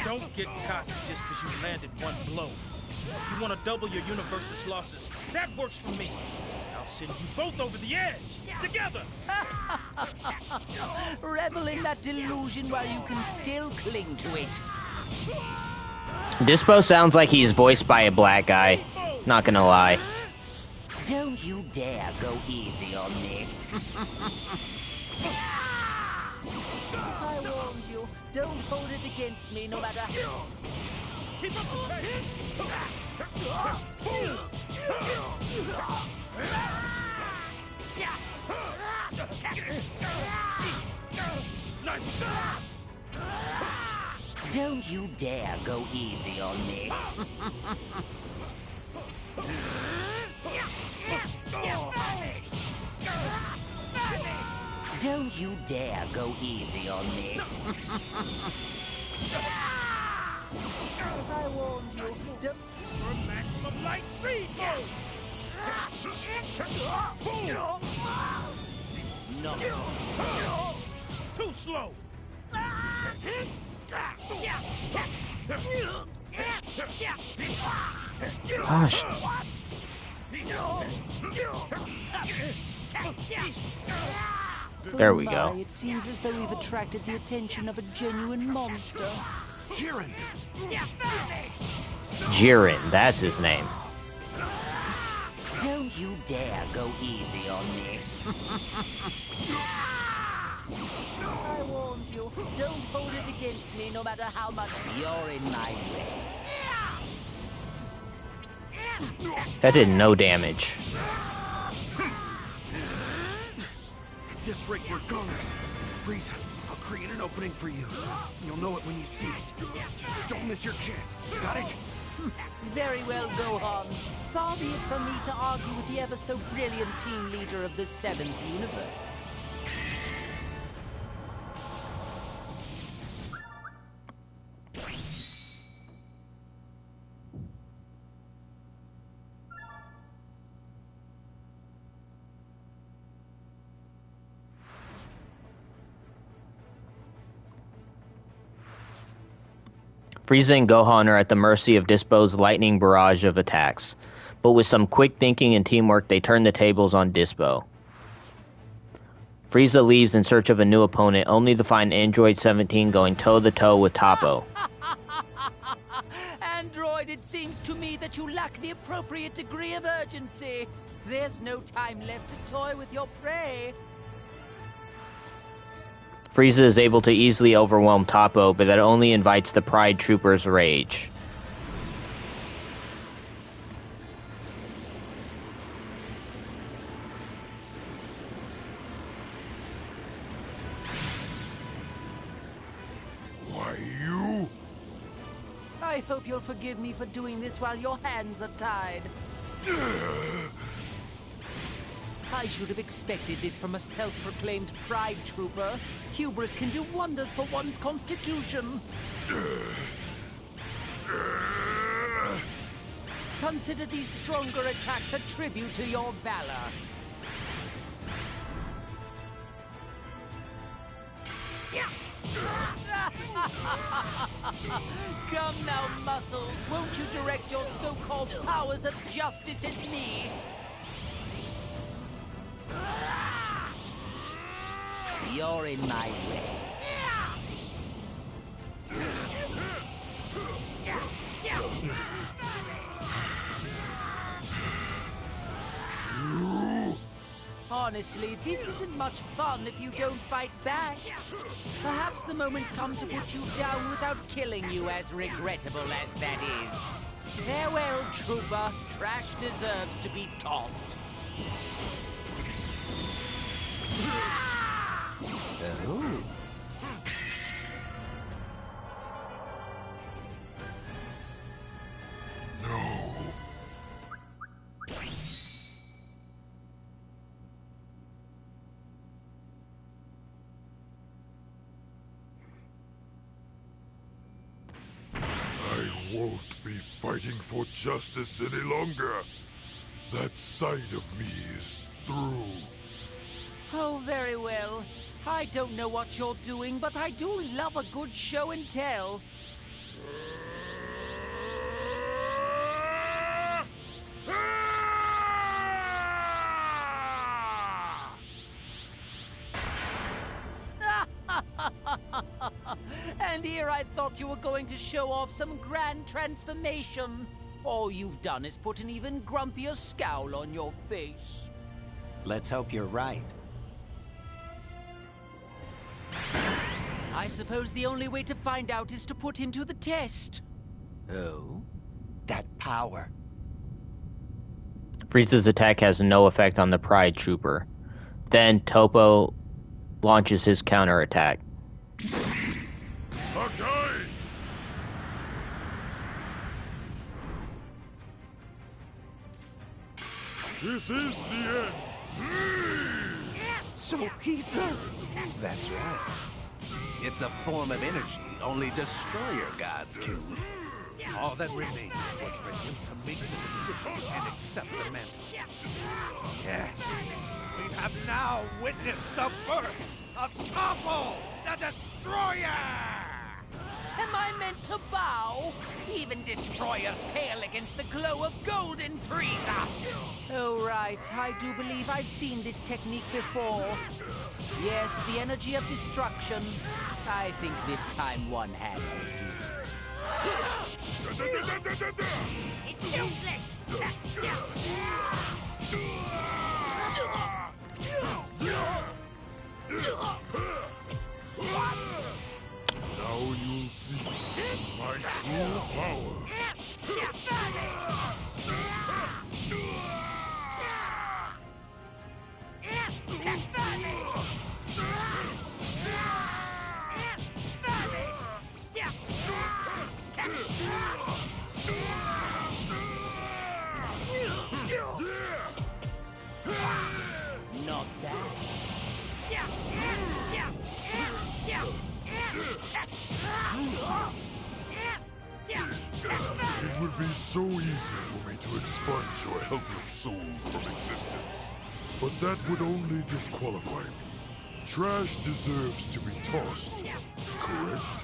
Don't get cocky just because you landed one blow. If you want to double your universe's losses, that works for me. I'll send you both over the edge, together! Revel in that delusion while you can still cling to it. Dispo sounds like he's voiced by a black guy. Not gonna lie. Don't you dare go easy on me. I warned you. Don't hold it against me, no matter how. Keep up the pace! Nice! Don't you dare go easy on me. Don't you dare go easy on me. I warned you. Don't... For maximum light speed mode! No. Too slow! Gosh. There we go. It seems as though we've attracted the attention of a genuine monster. Jiren! Jiren, that's his name. Don't you dare go easy on me. I warned you. Don't hold it against me, no matter how much you're in my way. That did no damage. At this rate, we're goners. Frieza, I'll create an opening for you. You'll know it when you see it. Just don't miss your chance. Got it? Very well, Gohan. Far be it from me to argue with the ever-so-brilliant team leader of the 7th universe. Frieza and Gohan are at the mercy of Dispo's lightning barrage of attacks, but with some quick thinking and teamwork they turn the tables on Dispo. Frieza leaves in search of a new opponent, only to find Android 17 going toe-to-toe with Toppo. Android, it seems to me that you lack the appropriate degree of urgency. There's no time left to toy with your prey. Frieza is able to easily overwhelm Toppo, but that only invites the Pride Trooper's rage. Why, you? I hope you'll forgive me for doing this while your hands are tied. I should have expected this from a self-proclaimed Pride Trooper. Hubris can do wonders for one's constitution. Consider these stronger attacks a tribute to your valor. Come now, Muscles. Won't you direct your so-called powers of justice at me? You're in my way. Honestly, this isn't much fun if you don't fight back. Perhaps the moment's come to put you down without killing you, as regrettable as that is. Farewell, Trooper. Trash deserves to be tossed. Oh. No. won't be fighting for justice any longer. That side of me is through. Oh, very well. I don't know what you're doing, but I do love a good show and tell. And here I thought you were going to show off some grand transformation. All you've done is put an even grumpier scowl on your face. Let's hope you're right. I suppose the only way to find out is to put him to the test. Oh? That power. Frieza's attack has no effect on the Pride Trooper. Then Topo launches his counterattack. Okay! This is the end! So Pisa! That's right. It's a form of energy only destroyer gods can wield. All that remained was for him to make the decision and accept the mantle. Yes, we have now witnessed the birth of Topo, the Destroyer! Am I meant to bow? Even destroyers pale against the glow of golden Frieza. Oh, right. I do believe I've seen this technique before. Yes, the energy of destruction. I think this time one hand will do. It's useless! Now you'll see my true power. Not bad. It would be so easy for me to expunge your helpless soul from existence. But that would only disqualify me. Trash deserves to be tossed, correct?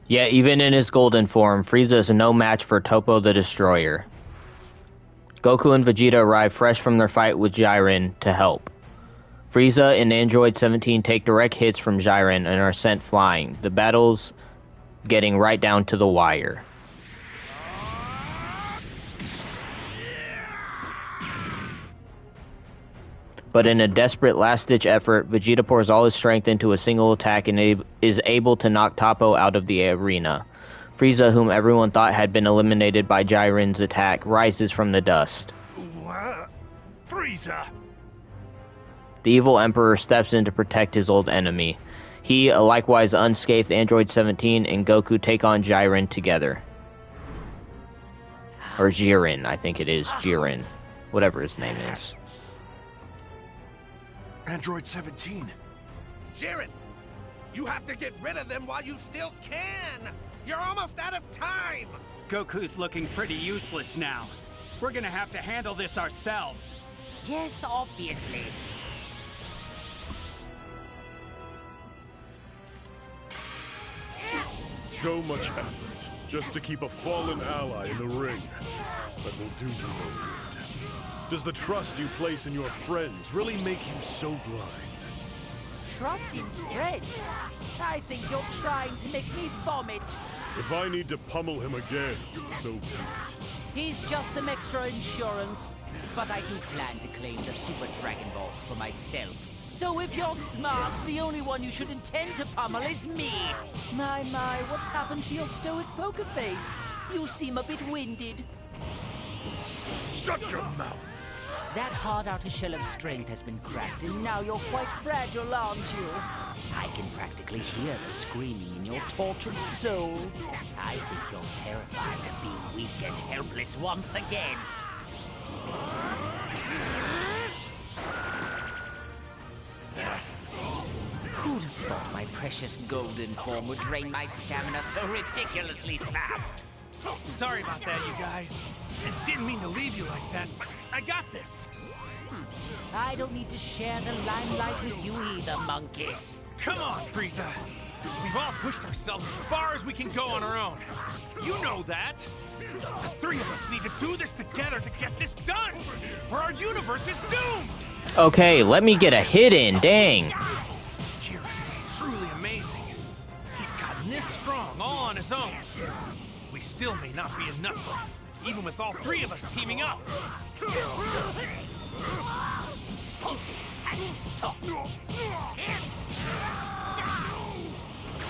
Yeah, even in his golden form, Frieza is no match for Topo the Destroyer. Goku and Vegeta arrive fresh from their fight with Jiren to help. Frieza and Android 17 take direct hits from Jiren and are sent flying, the battle's getting right down to the wire. But in a desperate last-ditch effort, Vegeta pours all his strength into a single attack and is able to knock Topo out of the arena. Frieza, whom everyone thought had been eliminated by Jiren's attack, rises from the dust. What? Frieza! The evil Emperor steps in to protect his old enemy. He, a likewise unscathed Android 17, and Goku take on Jiren together. Or Jiren, I think it is. Jiren. Whatever his name is. Android 17. Jiren! You have to get rid of them while you still can! You're almost out of time! Goku's looking pretty useless now. We're gonna have to handle this ourselves. Yes, obviously. So much effort, just to keep a fallen ally in the ring. That will do you no good. Does the trust you place in your friends really make you so blind? Trust in friends? I think you're trying to make me vomit. If I need to pummel him again, so be it. He's just some extra insurance. But I do plan to claim the Super Dragon Balls for myself. So if you're smart, the only one you should intend to pummel is me. My, what's happened to your stoic poker face? You seem a bit winded. Shut your mouth! That hard outer shell of strength has been cracked, and now you're quite fragile, aren't you? I can practically hear the screaming in your tortured soul. I think you're terrified of being weak and helpless once again. Who'd have thought my precious golden form would drain my stamina so ridiculously fast? Sorry about that, you guys. I didn't mean to leave you like that. I got this. I don't need to share the limelight with you either, monkey. Come on, Frieza. We've all pushed ourselves as far as we can go on our own. You know that. The three of us need to do this together to get this done, or our universe is doomed! Okay, let me get a hit in, dang. Jiren is truly amazing. He's gotten this strong all on his own. We still may not be enough for him, even with all three of us teaming up.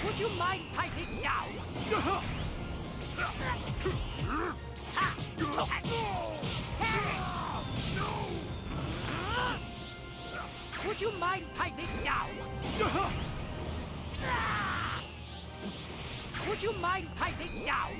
Would you mind piping down? Would you mind piping down? Would you mind piping down?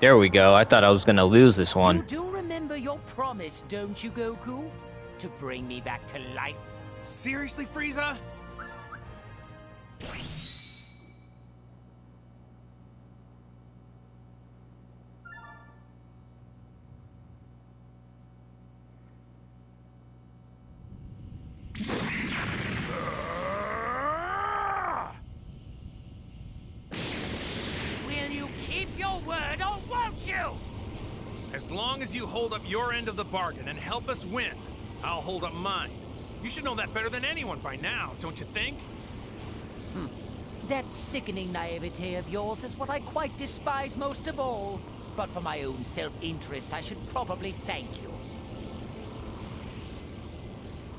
There we go. I thought I was gonna lose this You one. do remember your promise, don't you, Goku? To bring me back to life? Seriously, Frieza? Will you keep your word or won't you? As long as you hold up your end of the bargain and help us win, I'll hold up mine. You should know that better than anyone by now, don't you think? That sickening naivete of yours is what I quite despise most of all. But for my own self-interest, I should probably thank you.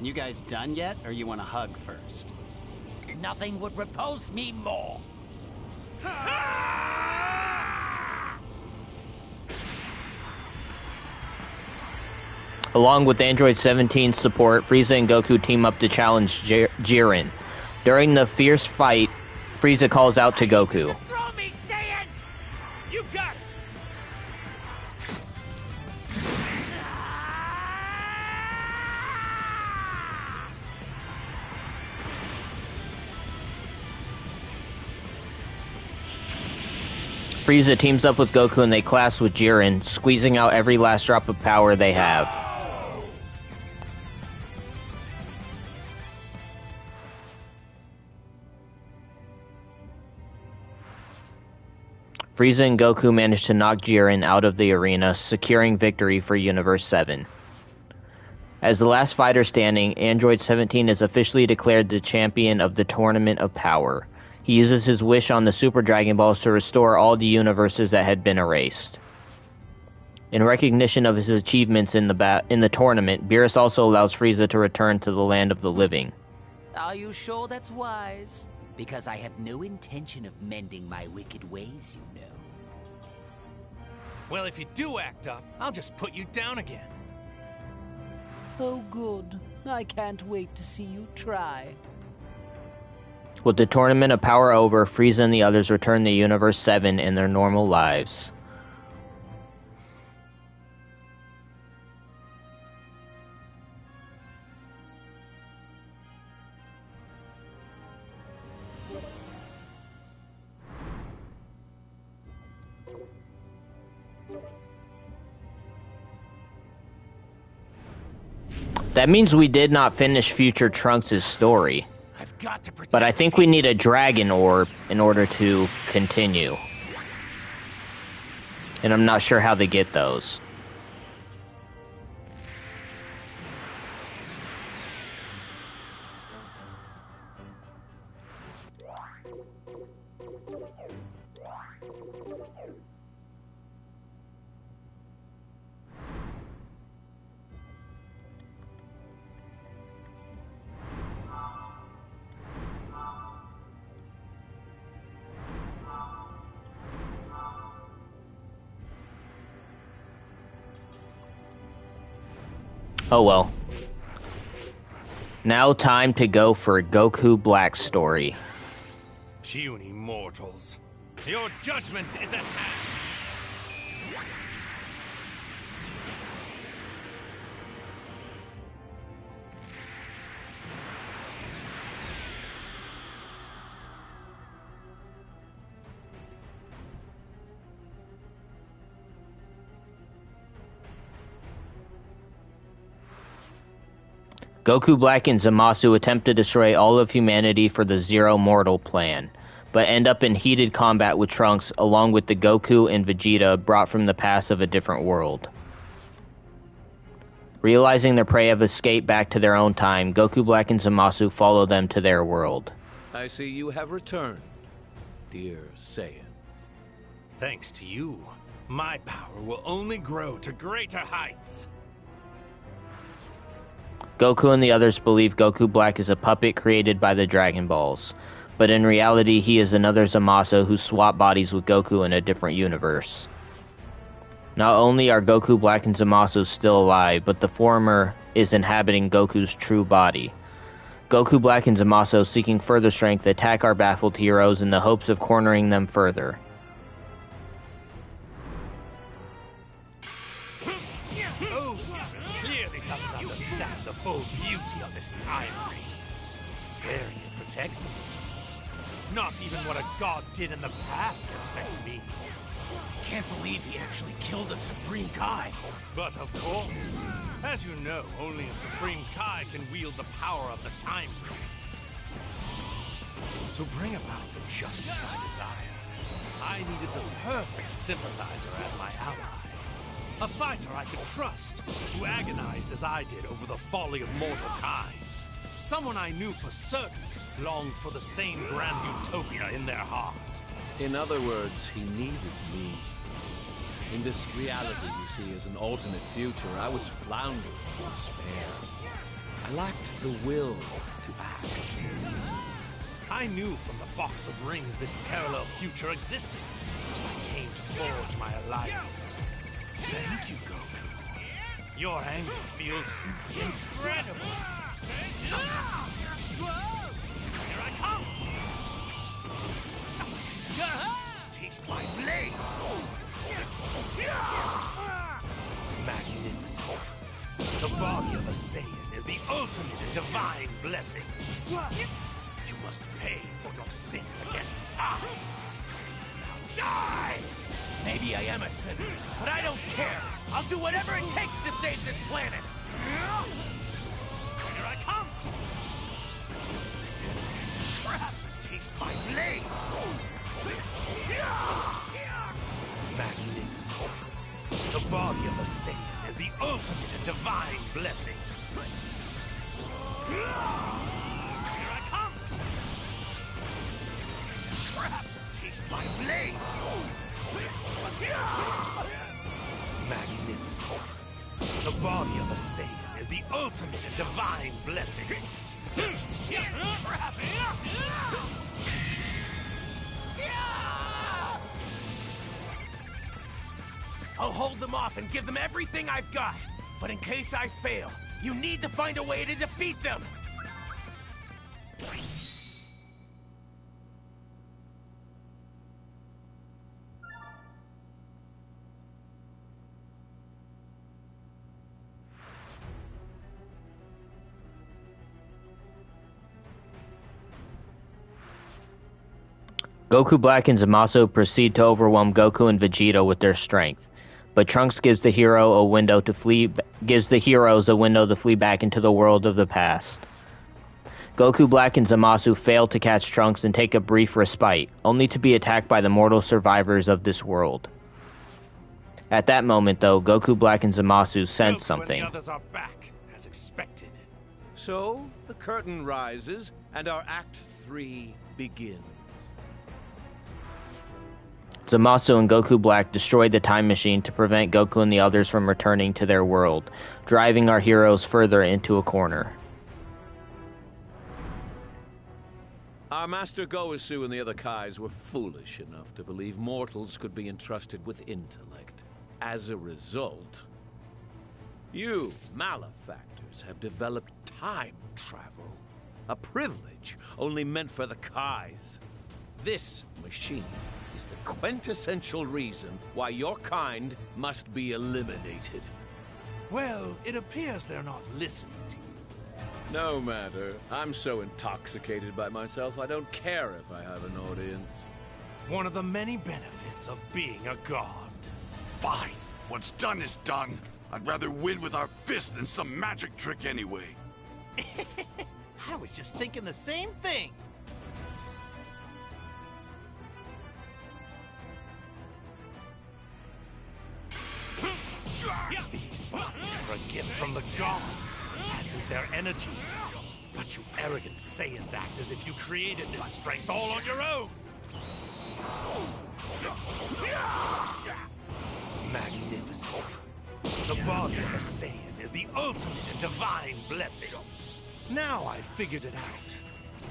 You guys done yet, or you want a hug first? Nothing would repulse me more. Along with Android 17's support, Frieza and Goku team up to challenge Jiren. During the fierce fight, Frieza calls out to Goku. Throw me, Saiyan! You got it! Frieza teams up with Goku and they clash with Jiren, squeezing out every last drop of power they have. Frieza and Goku manage to knock Jiren out of the arena, securing victory for Universe 7. As the last fighter standing, Android 17 is officially declared the champion of the Tournament of Power. He uses his wish on the Super Dragon Balls to restore all the universes that had been erased. In recognition of his achievements in the tournament, Beerus also allows Frieza to return to the land of the living. Are you sure that's wise? Because I have no intention of mending my wicked ways, you know. Well, if you do act up, I'll just put you down again. Oh, good. I can't wait to see you try. With the Tournament of Power over, Frieza and the others return to Universe 7 in their normal lives. That means we did not finish Future Trunks' story. I've got to protect But I think we need a Dragon Orb in order to continue. And I'm not sure how they get those. Oh well. Now time to go for Goku Black's story. Puny mortals. Your judgment is at hand. Goku Black and Zamasu attempt to destroy all of humanity for the Zero Mortal plan, but end up in heated combat with Trunks along with the Goku and Vegeta brought from the past of a different world. Realizing their prey have escaped back to their own time, Goku Black and Zamasu follow them to their world. I see you have returned, dear Saiyans. Thanks to you, my power will only grow to greater heights. Goku and the others believe Goku Black is a puppet created by the Dragon Balls, but in reality he is another Zamasu who swapped bodies with Goku in a different universe. Not only are Goku Black and Zamasu still alive, but the former is inhabiting Goku's true body. Goku Black and Zamasu, seeking further strength, attack our baffled heroes in the hopes of cornering them further. The full beauty of this time ring. Barely it protects me. Not even what a god did in the past can affect me. Can't believe he actually killed a Supreme Kai. But of course, as you know, only a Supreme Kai can wield the power of the time rings. To bring about the justice I desire, I needed the perfect sympathizer as my ally. A fighter I could trust, who agonized as I did over the folly of mortal kind. Someone I knew for certain longed for the same grand utopia in their heart. In other words, he needed me. In this reality you see as an alternate future, I was floundering in despair. I lacked the will to act. I knew from the box of rings this parallel future existed, so I came to forge my alliance. Thank you, Goku. Your anger feels simply incredible. Here I come! Taste my blade! Magnificent. The body of a Saiyan is the ultimate in divine blessings. You must pay for your sins against time. Now die! Maybe I am a sinner, but I don't care. I'll do whatever it takes to save this planet. Here I come! Crap! Taste my blade! Magnificent. The body of a Saiyan is the ultimate in divine blessings. Here I come! Crap! Taste my blade! Magnificent. The body of a Saiyan is the ultimate in divine blessings. I'll hold them off and give them everything I've got. But in case I fail, you need to find a way to defeat them. Goku Black and Zamasu proceed to overwhelm Goku and Vegeta with their strength, but Trunks gives the heroes a window to flee back into the world of the past. Goku Black and Zamasu fail to catch Trunks and take a brief respite, only to be attacked by the mortal survivors of this world. At that moment, though, Goku Black and Zamasu sense something. The others are back, as expected. So, the curtain rises, and our Act 3 begins. Zamasu and Goku Black destroy the time machine to prevent Goku and the others from returning to their world, driving our heroes further into a corner. Our Master Goesu and the other Kais were foolish enough to believe mortals could be entrusted with intellect. As a result, You, malefactors, have developed time travel. A privilege only meant for the Kais. This machine is the quintessential reason why your kind must be eliminated. Well, it appears they're not listening to you. No matter. I'm so intoxicated by myself, I don't care if I have an audience. One of the many benefits of being a god. Fine. What's done is done. I'd rather win with our fist than some magic trick anyway. I was just thinking the same thing. These bodies are a gift from the gods, as is their energy. But you arrogant Saiyans act as if you created this strength all on your own. Magnificent. The body of a Saiyan is the ultimate in divine blessings. Now I've figured it out.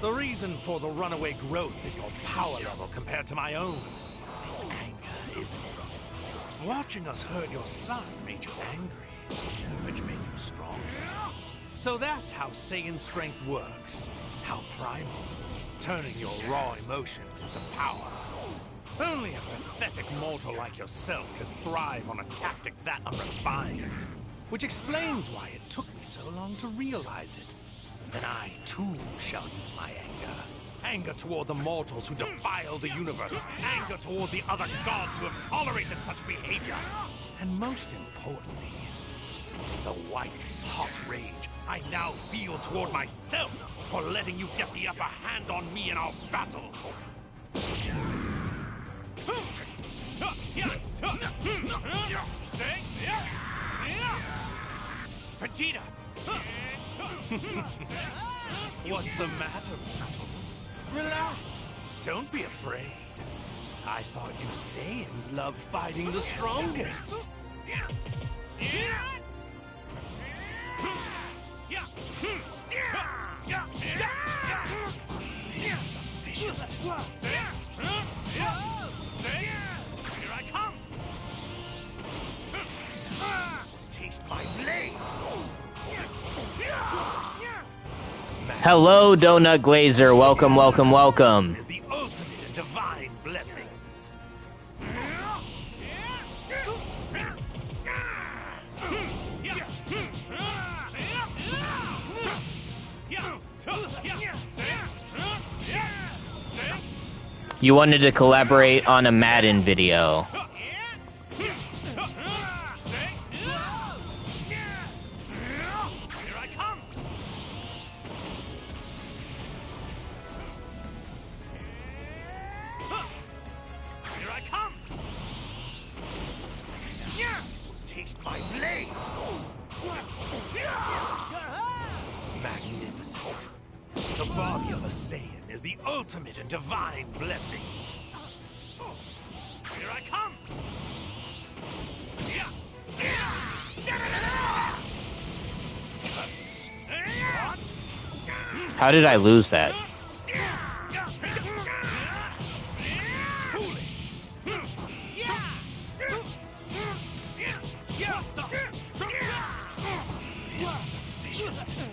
The reason for the runaway growth in your power level compared to my own. It's anger, isn't it? Watching us hurt your son made you angry, which made you stronger. So that's how Saiyan strength works. How primal. Turning your raw emotions into power. Only a pathetic mortal like yourself could thrive on a tactic that unrefined. Which explains why it took me so long to realize it. And I, too, shall use my anger. Anger toward the mortals who defile the universe. Anger toward the other gods who have tolerated such behavior. And most importantly, the white, hot rage I now feel toward myself for letting you get the upper hand on me in our battle. Vegeta! What's the matter, Battles? Relax. Don't be afraid. I thought you Saiyans loved fighting the strongest. Insufficient. Here I come. Taste my blade. Hello, Donut Glazer. Welcome, welcome, welcome. Is the ultimate in divine blessings. You wanted to collaborate on a Madden video. Taste my blade! Magnificent. The body of a Saiyan is the ultimate in divine blessings. Here I come! What? How did I lose that? Foolish! Insufficient.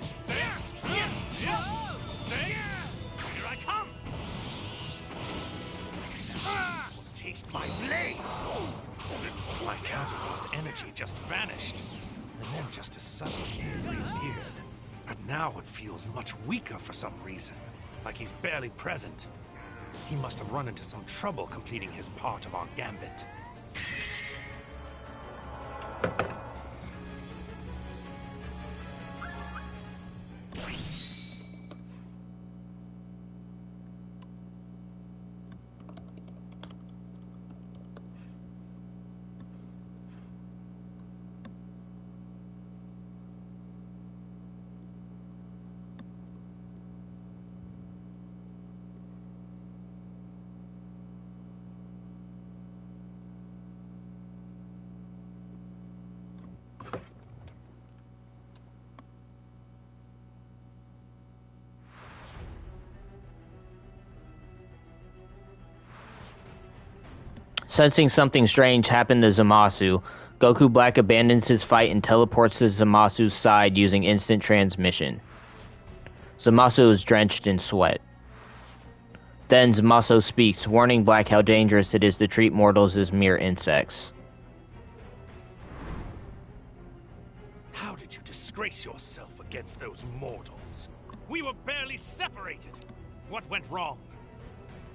Here I come. Taste my blade. My counterpart's energy just vanished, and then just as suddenly it reappeared. But now it feels much weaker for some reason, like he's barely present. He must have run into some trouble completing his part of our gambit. Sensing something strange happened to Zamasu, Goku Black abandons his fight and teleports to Zamasu's side using instant transmission. Zamasu is drenched in sweat. Then Zamasu speaks, warning Black how dangerous it is to treat mortals as mere insects. How did you disgrace yourself against those mortals? We were barely separated. What went wrong?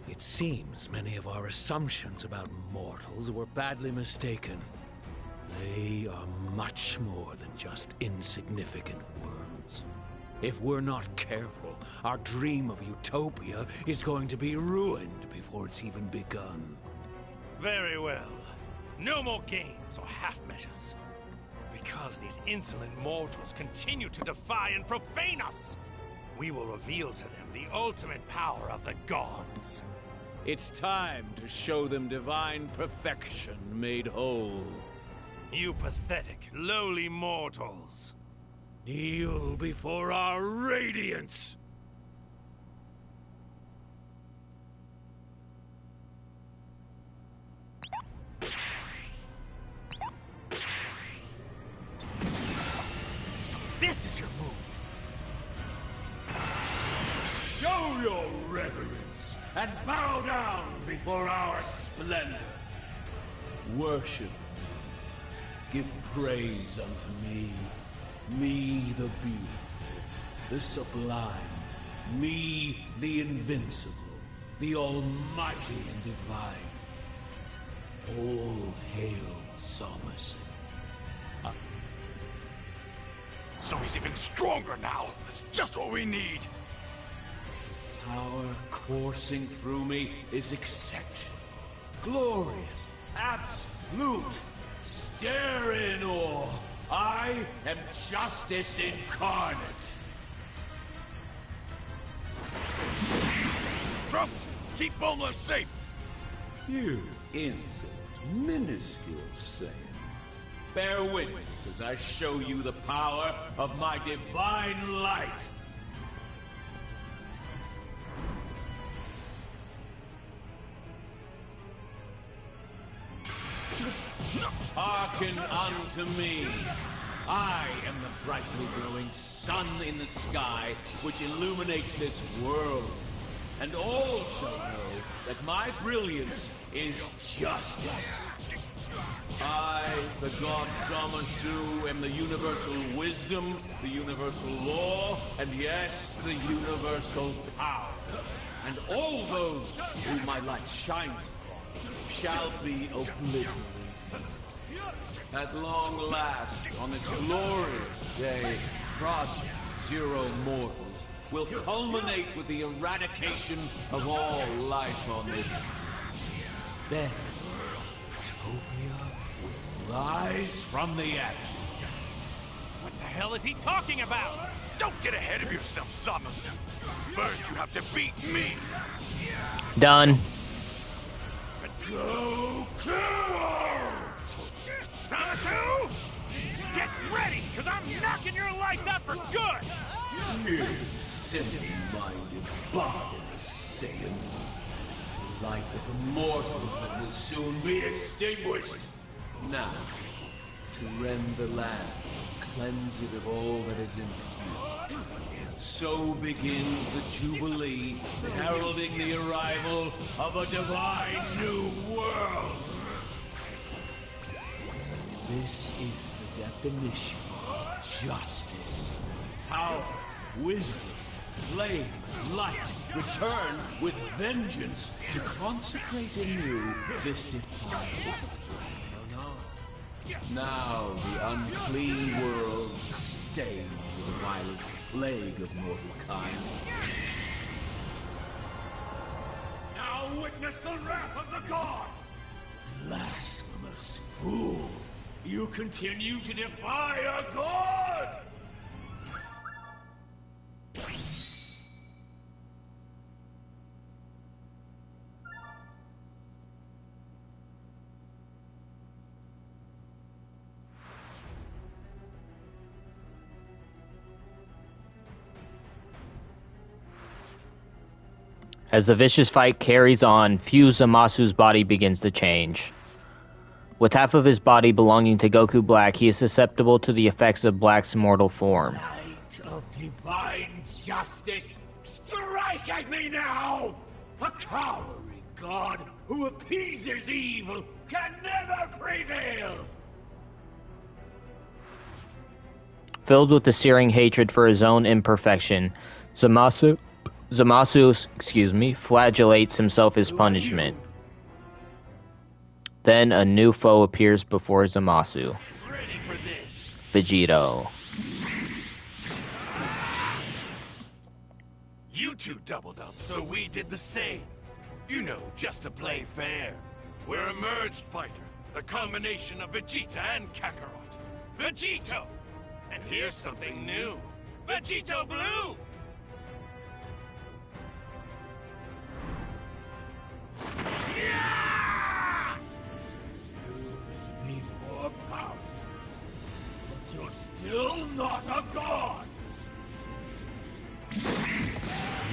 It seems many of our assumptions about mortals were badly mistaken. They are much more than just insignificant worms. If we're not careful, our dream of utopia is going to be ruined before it's even begun. Very well. No more games or half measures. Because these insolent mortals continue to defy and profane us, we will reveal to them the ultimate power of the gods. It's time to show them divine perfection made whole. You pathetic, lowly mortals. Kneel before our radiance! So this is your move. Show your reverence and bow down before our splendor. Worship me. Give praise unto me. Me the beautiful, the sublime. Me the invincible, the almighty and divine. All hail Zamasu. So he's even stronger now. That's just what we need. Power coursing through me is exceptional, glorious, absolute. Stare in awe. I am justice incarnate. Trunks, keep Bulma safe. You insect, minuscule Saiyans. Bear witness as I show you the power of my divine light. Hearken unto me. I am the brightly glowing sun in the sky, which illuminates this world. And all shall know that my brilliance is justice. I, the god Zamasu, am the universal wisdom, the universal law, and yes, the universal power. And all those whom my light shines upon shall be obliterated. At long last, on this glorious day, Project Zero Mortals will culminate with the eradication of all life on this planet. Then, Utopia will rise from the ashes. What the hell is he talking about? Don't get ahead of yourself, Zamasu. First, you have to beat me. Done. Goku! Zamasu! Get ready, because I'm knocking your lights out for good! You simple-minded bargain, Saiyan. The light of the mortals that will soon be extinguished. Now, to rend the land, cleanse it of all that is impure. So begins the Jubilee, heralding the arrival of a divine new world. This is the definition of justice. Power, wisdom, flame, light, return with vengeance to consecrate anew this defiled plane. Now the unclean world stained with the violent plague of mortal kind. Now witness the wrath of the gods! Blasphemous fool! You continue to defy a god! As the vicious fight carries on, Fuse Zamasu's body begins to change. With half of his body belonging to Goku Black, he is susceptible to the effects of Black's mortal form. Light of divine justice, strike at me now! A cowering god who appeases evil can never prevail! Filled with the searing hatred for his own imperfection, Zamasu, flagellates himself as punishment. Then a new foe appears before Zamasu. Ready for this? Vegito. You two doubled up, so we did the same. You know, just to play fair. We're a merged fighter, a combination of Vegeta and Kakarot. Vegito! And here's something new. Vegito Blue! Yeah! You may be more powerful, but you're still not a god!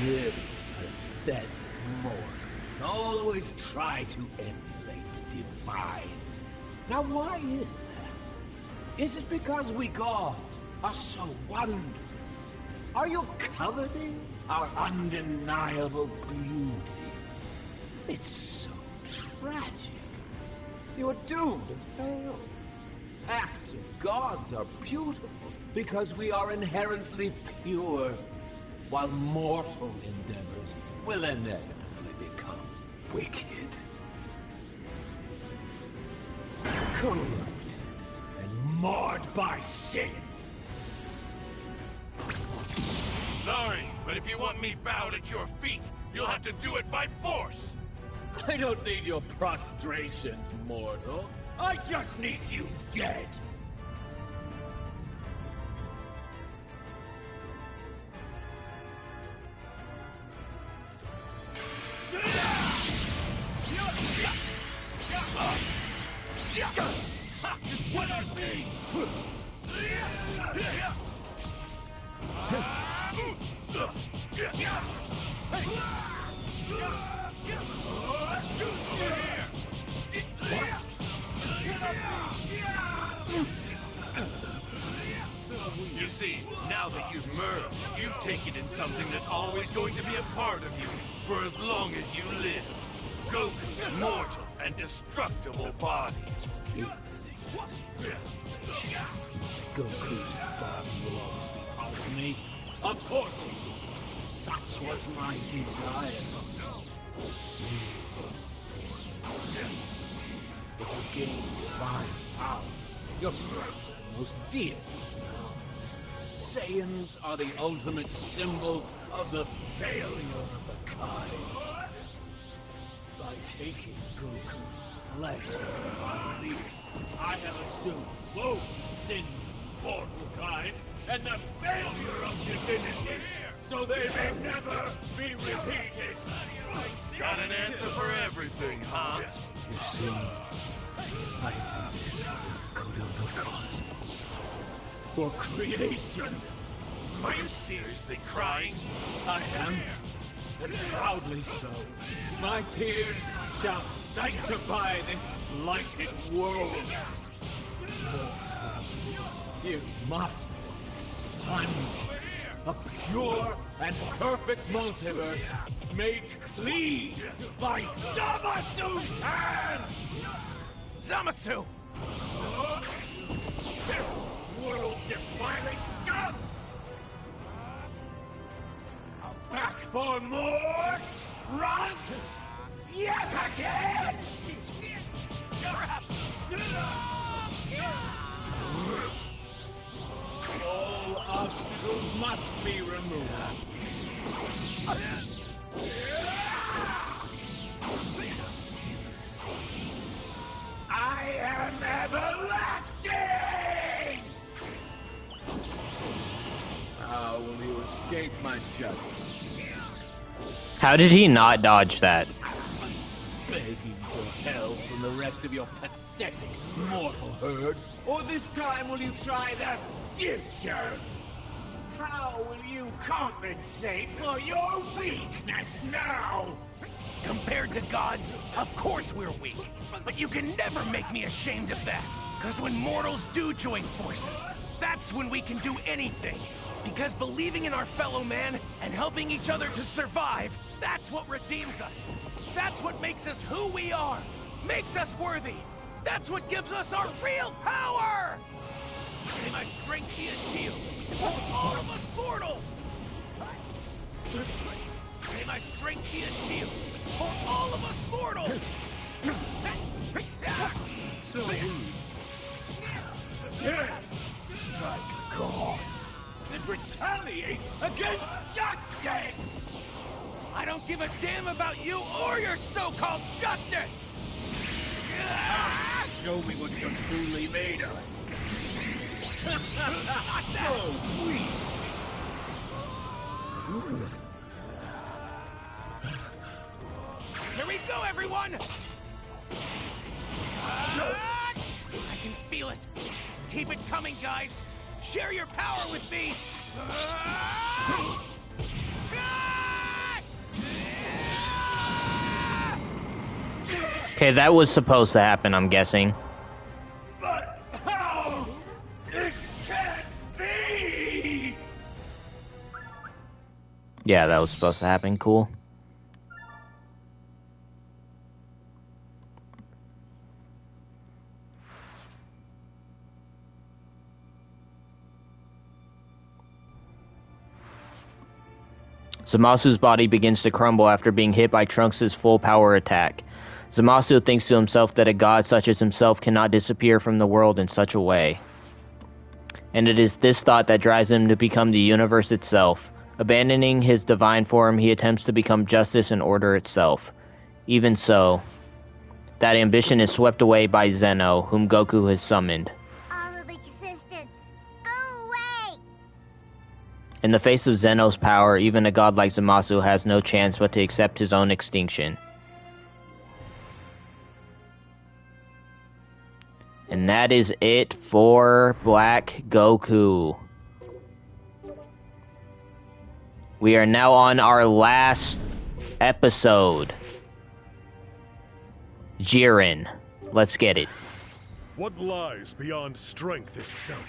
You pathetic mortals always try to emulate the divine. Now why is that? Is it because we gods are so wondrous? Are you coveting our undeniable beauty? It's so tragic. You are doomed to fail. Acts of gods are beautiful because we are inherently pure, while mortal endeavors will inevitably become wicked, corrupted, and marred by sin. Sorry, but if you want me bowed at your feet, you'll have to do it by force! I don't need your prostrations, mortal. I just need you dead. Just what I mean! You see, now that you've merged, you've taken in something that's always going to be a part of you for as long as you live. Goku's mortal and destructible body. You think that's Goku's body will always be part of me? Of course he will. Such was my desire. If you gain divine power, you're stronger than most deities now. Saiyans are the ultimate symbol of the failure of the Kais. By taking Goku's flesh into my being, I have assumed both sins of mortal kind and the failure of divinity, so they may never be repeated. Got an answer for everything, huh? You see, I do this for the good of the cosmos. For creation. Are you seriously crying? I am, and proudly so. My tears shall sanctify this blighted world. You must expunge a pure and perfect multiverse made clean by Zamasu's hand! Zamasu! World-defining scum! Back for more Trunks! Yet again! All obstacles must be removed. I am everlasting! How will you escape my justice? How did he not dodge that? Begging for help from the rest of your pathetic mortal herd? Or this time will you try the future? How will you compensate for your weakness now? Compared to gods, of course we're weak. But you can never make me ashamed of that. Because when mortals do join forces, that's when we can do anything. Because believing in our fellow man and helping each other to survive, that's what redeems us. That's what makes us who we are. Makes us worthy. That's what gives us our real power! May my strength be a shield for all of us mortals! May my strength be a shield for all of us mortals! So dare strike God and retaliate against justice! I don't give a damn about you or your so-called justice! Show me what you're truly made of. So weak. Here we go, everyone! I can feel it. Keep it coming, guys. Share your power with me. Okay, that was supposed to happen, I'm guessing. But how? It can't be! Yeah, that was supposed to happen. Cool. Zamasu's body begins to crumble after being hit by Trunks' full power attack. Zamasu thinks to himself that a god such as himself cannot disappear from the world in such a way. And it is this thought that drives him to become the universe itself. Abandoning his divine form, he attempts to become justice and order itself. Even so, that ambition is swept away by Zeno, whom Goku has summoned. All of existence, go away! In the face of Zeno's power, even a god like Zamasu has no chance but to accept his own extinction. And that is it for Black Goku. We are now on our last episode. Jiren. Let's get it. What lies beyond strength itself?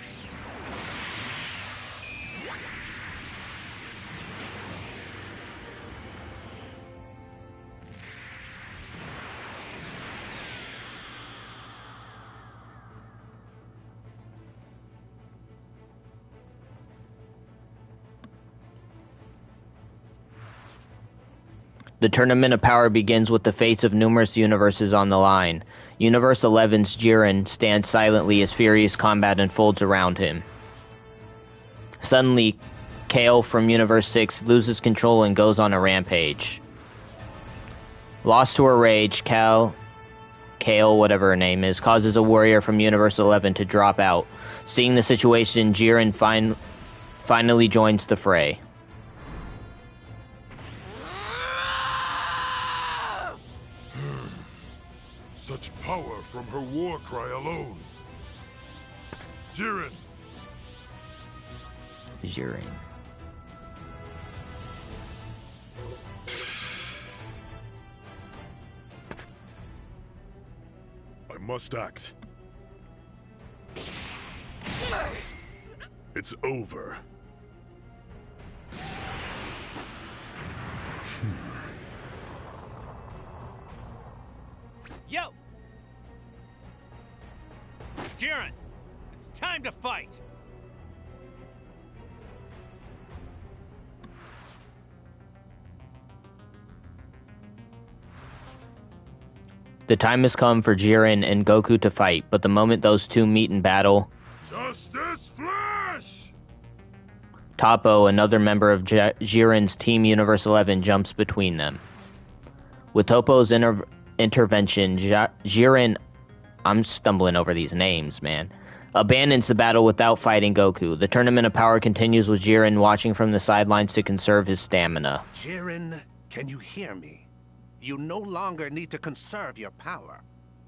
The Tournament of Power begins with the fates of numerous universes on the line. Universe 11's Jiren stands silently as furious combat unfolds around him. Suddenly, Kale from Universe 6 loses control and goes on a rampage. Lost to her rage, Kale, whatever her name is, causes a warrior from Universe 11 to drop out. Seeing the situation, Jiren finally joins the fray. Such power from her war cry alone. Jiren! Jiren. I must act. It's over. Yo! Jiren, it's time to fight! The time has come for Jiren and Goku to fight, but the moment those two meet in battle, Justice Flash! Toppo, another member of Jiren's Team Universe 11, jumps between them. With Toppo's intervention, Jiren, I'm stumbling over these names, man, abandons the battle without fighting Goku. The Tournament of Power continues with Jiren watching from the sidelines to conserve his stamina. Jiren, can you hear me? You no longer need to conserve your power.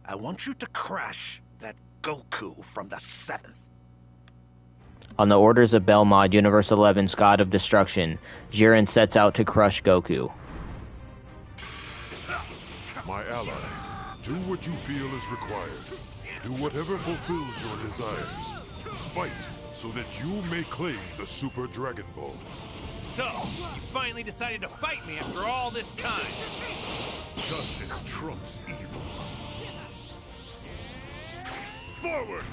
I want you to crush that Goku from the 7th. On the orders of Belmod, Universe 11's God of Destruction, Jiren sets out to crush Goku. ally. Do what you feel is required. Do whatever fulfills your desires. Fight so that you may claim the Super Dragon Balls. So, you finally decided to fight me after all this time. Justice trumps evil. Forward!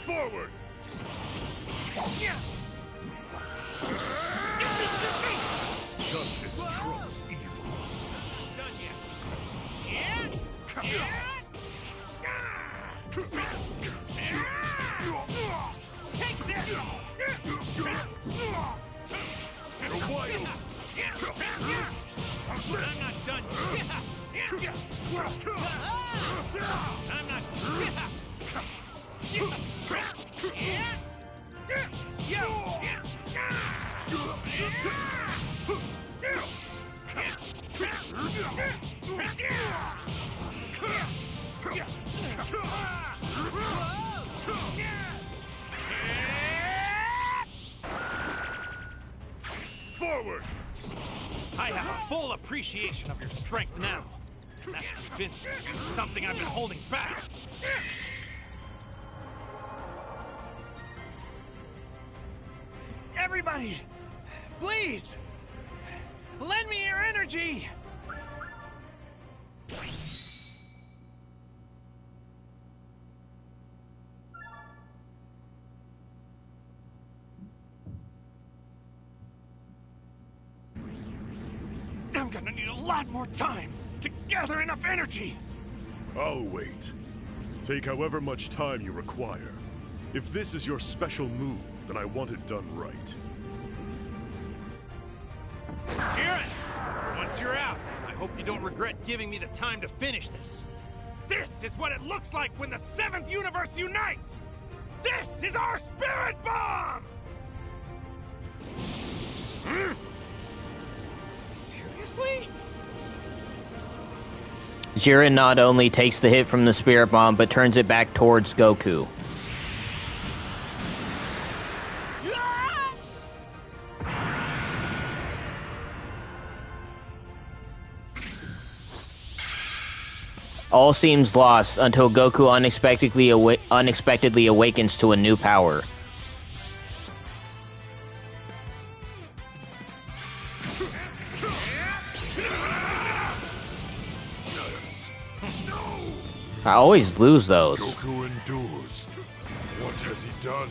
Forward! Justice trumps evil. Done yet. Take this! You're wild! I'm not done yet. I'm not... Forward! I have a full appreciation of your strength now. And that's convinced me it's something I've been holding back. Everybody, please, lend me your energy! I'm gonna need a lot more time to gather enough energy! I'll wait. Take however much time you require. If this is your special move, then I want it done right. Jiren! Once you're out, I hope you don't regret giving me the time to finish this. This is what it looks like when the 7th universe unites! This is our spirit bomb! Seriously? Jiren not only takes the hit from the spirit bomb, but turns it back towards Goku. All seems lost until Goku unexpectedly awakens to a new power. I always lose those. Goku endures. What has he done?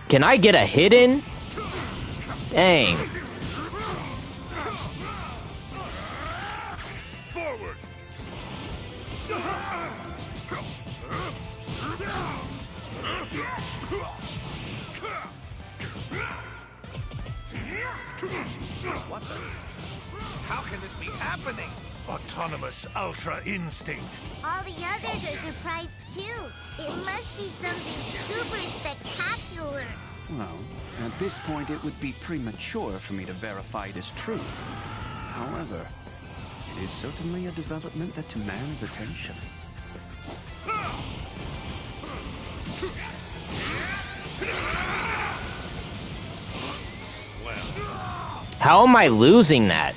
Can I get a hit in? Dang. Forward! What the? How can this be happening? Autonomous Ultra Instinct. All the others are surprised too. It must be something super spectacular. Well, at this point it would be premature for me to verify it is true. However, it is certainly a development that demands attention. How am I losing that?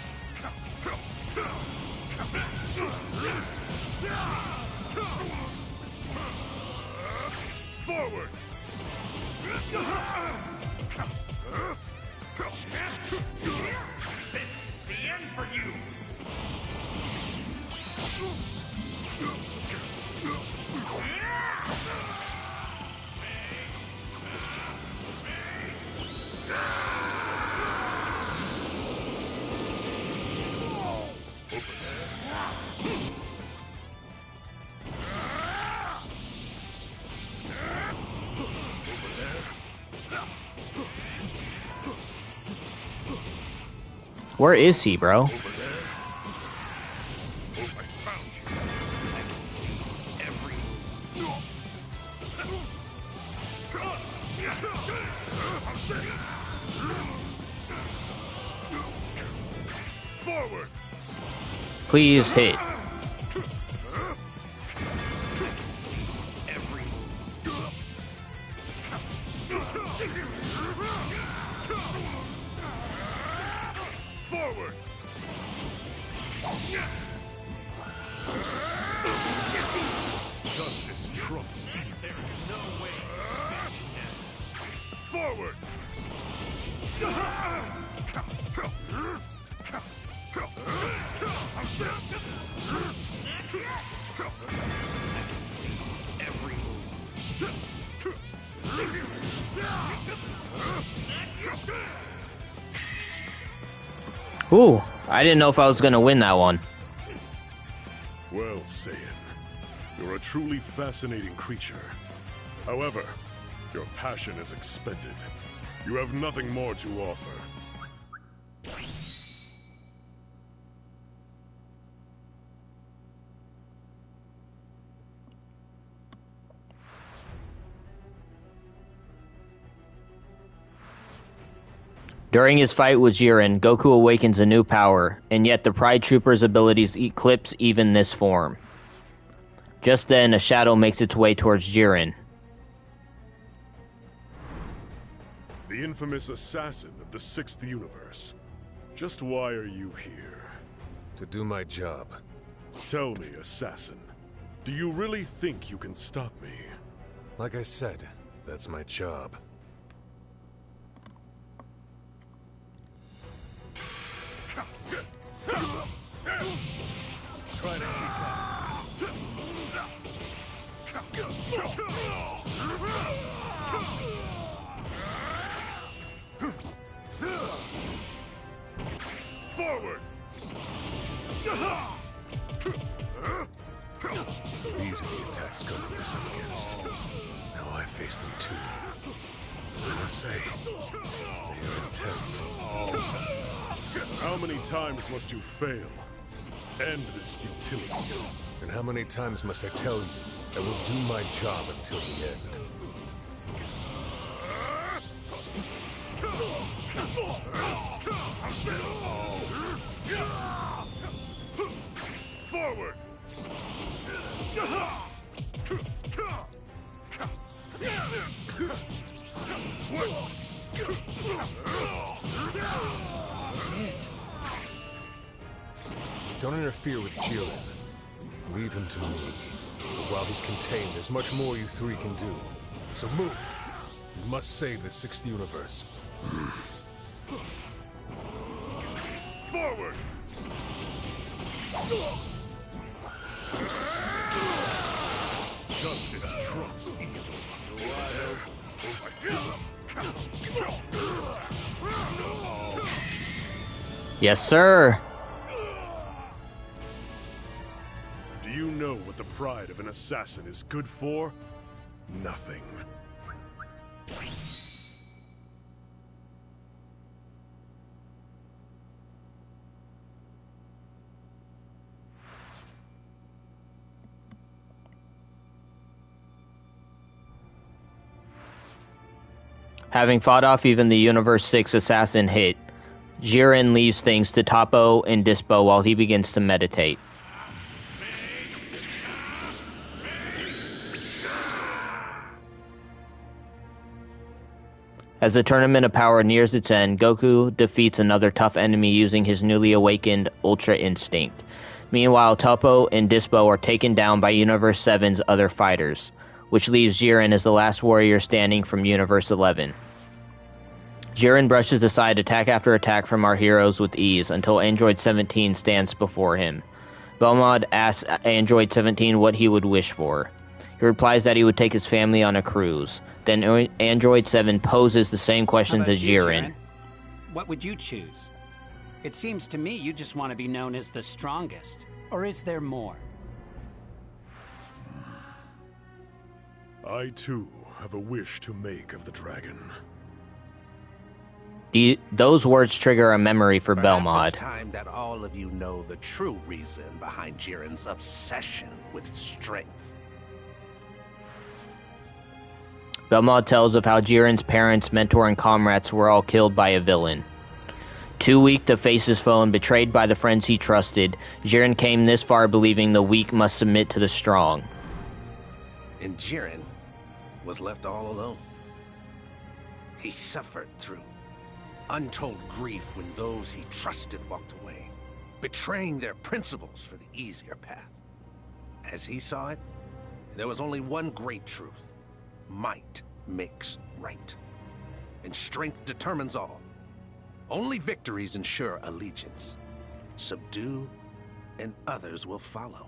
Forward! This is the end for you! Where is he, bro? Forward! Please hit. Justice trumps evil. There is no way it's Forward! every move. Ooh, I didn't know if I was gonna win that one. Well, Saiyan, you're a truly fascinating creature. However, your passion is expended. You have nothing more to offer. During his fight with Jiren, Goku awakens a new power, and yet the Pride Trooper's abilities eclipse even this form. Just then, a shadow makes its way towards Jiren. The infamous assassin of the 6th universe. Just why are you here? To do my job. Tell me, assassin, do you really think you can stop me? Like I said, that's my job. Try to keep up. Forward! So these are the attacks Goku was up against. Now I face them too. I must say, they are intense. How many times must you fail? End this futility. And how many times must I tell you I will do my job until the end? Forward! Don't interfere with Jiren. Leave him to me. But while he's contained, there's much more you three can do. So move! You must save the 6th universe. Forward! Justice trumps evil. Yes, sir. Do you know what the pride of an assassin is good for? Nothing. Having fought off even the Universe 6 assassin hit, Jiren leaves things to Toppo and Dispo while he begins to meditate. As the Tournament of Power nears its end, Goku defeats another tough enemy using his newly awakened Ultra Instinct. Meanwhile, Toppo and Dispo are taken down by Universe 7's other fighters, which leaves Jiren as the last warrior standing from Universe 11. Jiren brushes aside attack after attack from our heroes with ease until Android 17 stands before him. Belmod asks Android 17 what he would wish for. He replies that he would take his family on a cruise. Then Android 7 poses the same questions as Jiren. What would you choose? It seems to me you just want to be known as the strongest. Or is there more? I too have a wish to make of the dragon. Those words trigger a memory for Perhaps Belmod. it's time that all of you know the true reason behind Jiren's obsession with strength. Belmod tells of how Jiren's parents, mentor, and comrades were all killed by a villain. Too weak to face his foe and betrayed by the friends he trusted, Jiren came this far believing the weak must submit to the strong. And Jiren was left all alone. He suffered through untold grief when those he trusted walked away. betraying their principles for the easier path. As he saw it, there was only one great truth. Might makes right. And strength determines all. Only victories ensure allegiance. Subdue, and others will follow.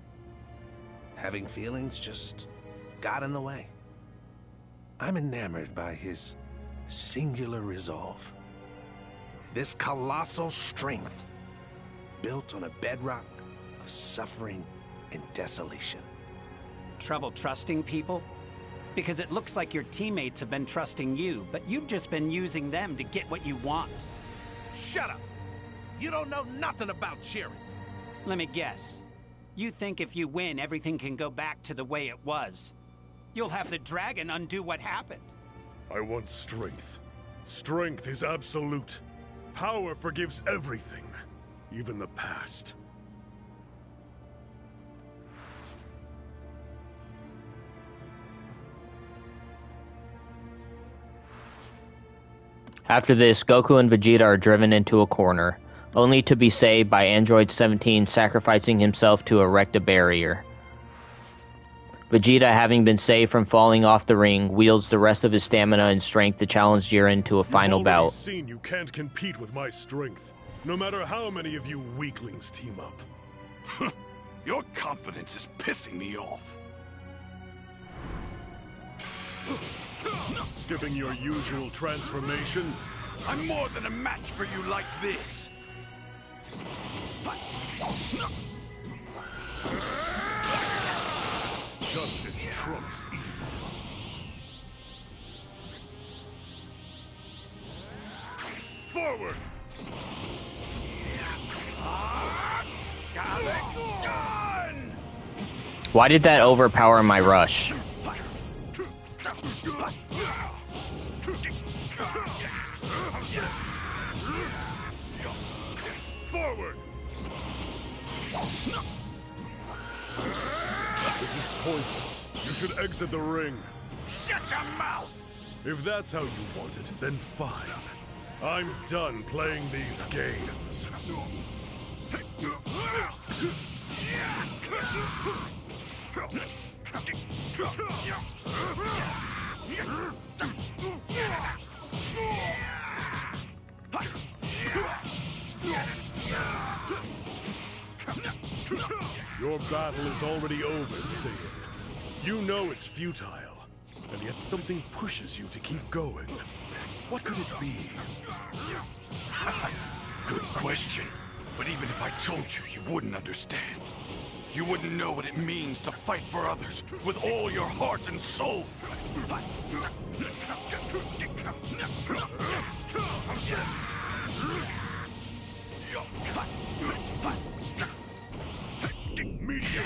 Having feelings just got in the way. I'm enamored by his singular resolve. This colossal strength, built on a bedrock of suffering and desolation. Trouble trusting people? Because it looks like your teammates have been trusting you, but you've just been using them to get what you want. Shut up! You don't know nothing about cheering. Let me guess. You think if you win, everything can go back to the way it was. You'll have the dragon undo what happened. I want strength. Strength is absolute. Power forgives everything, even the past. After this, Goku and Vegeta are driven into a corner, only to be saved by Android 17 sacrificing himself to erect a barrier. Vegeta, having been saved from falling off the ring, wields the rest of his stamina and strength to challenge Jiren to a final bout. You've already seen you can't compete with my strength, no matter how many of you weaklings team up. Your confidence is pissing me off. Skipping your usual transformation? I'm more than a match for you like this. Justice trumps evil. Forward! Why did that overpower my rush? Forward! This is pointless. You should exit the ring. Shut your mouth! If that's how you want it, then fine. I'm done playing these games. Your battle is already over, Saiyan. You know it's futile, and yet something pushes you to keep going. What could it be? Good question. But even if I told you, you wouldn't understand. You wouldn't know what it means to fight for others with all your heart and soul. Mediate.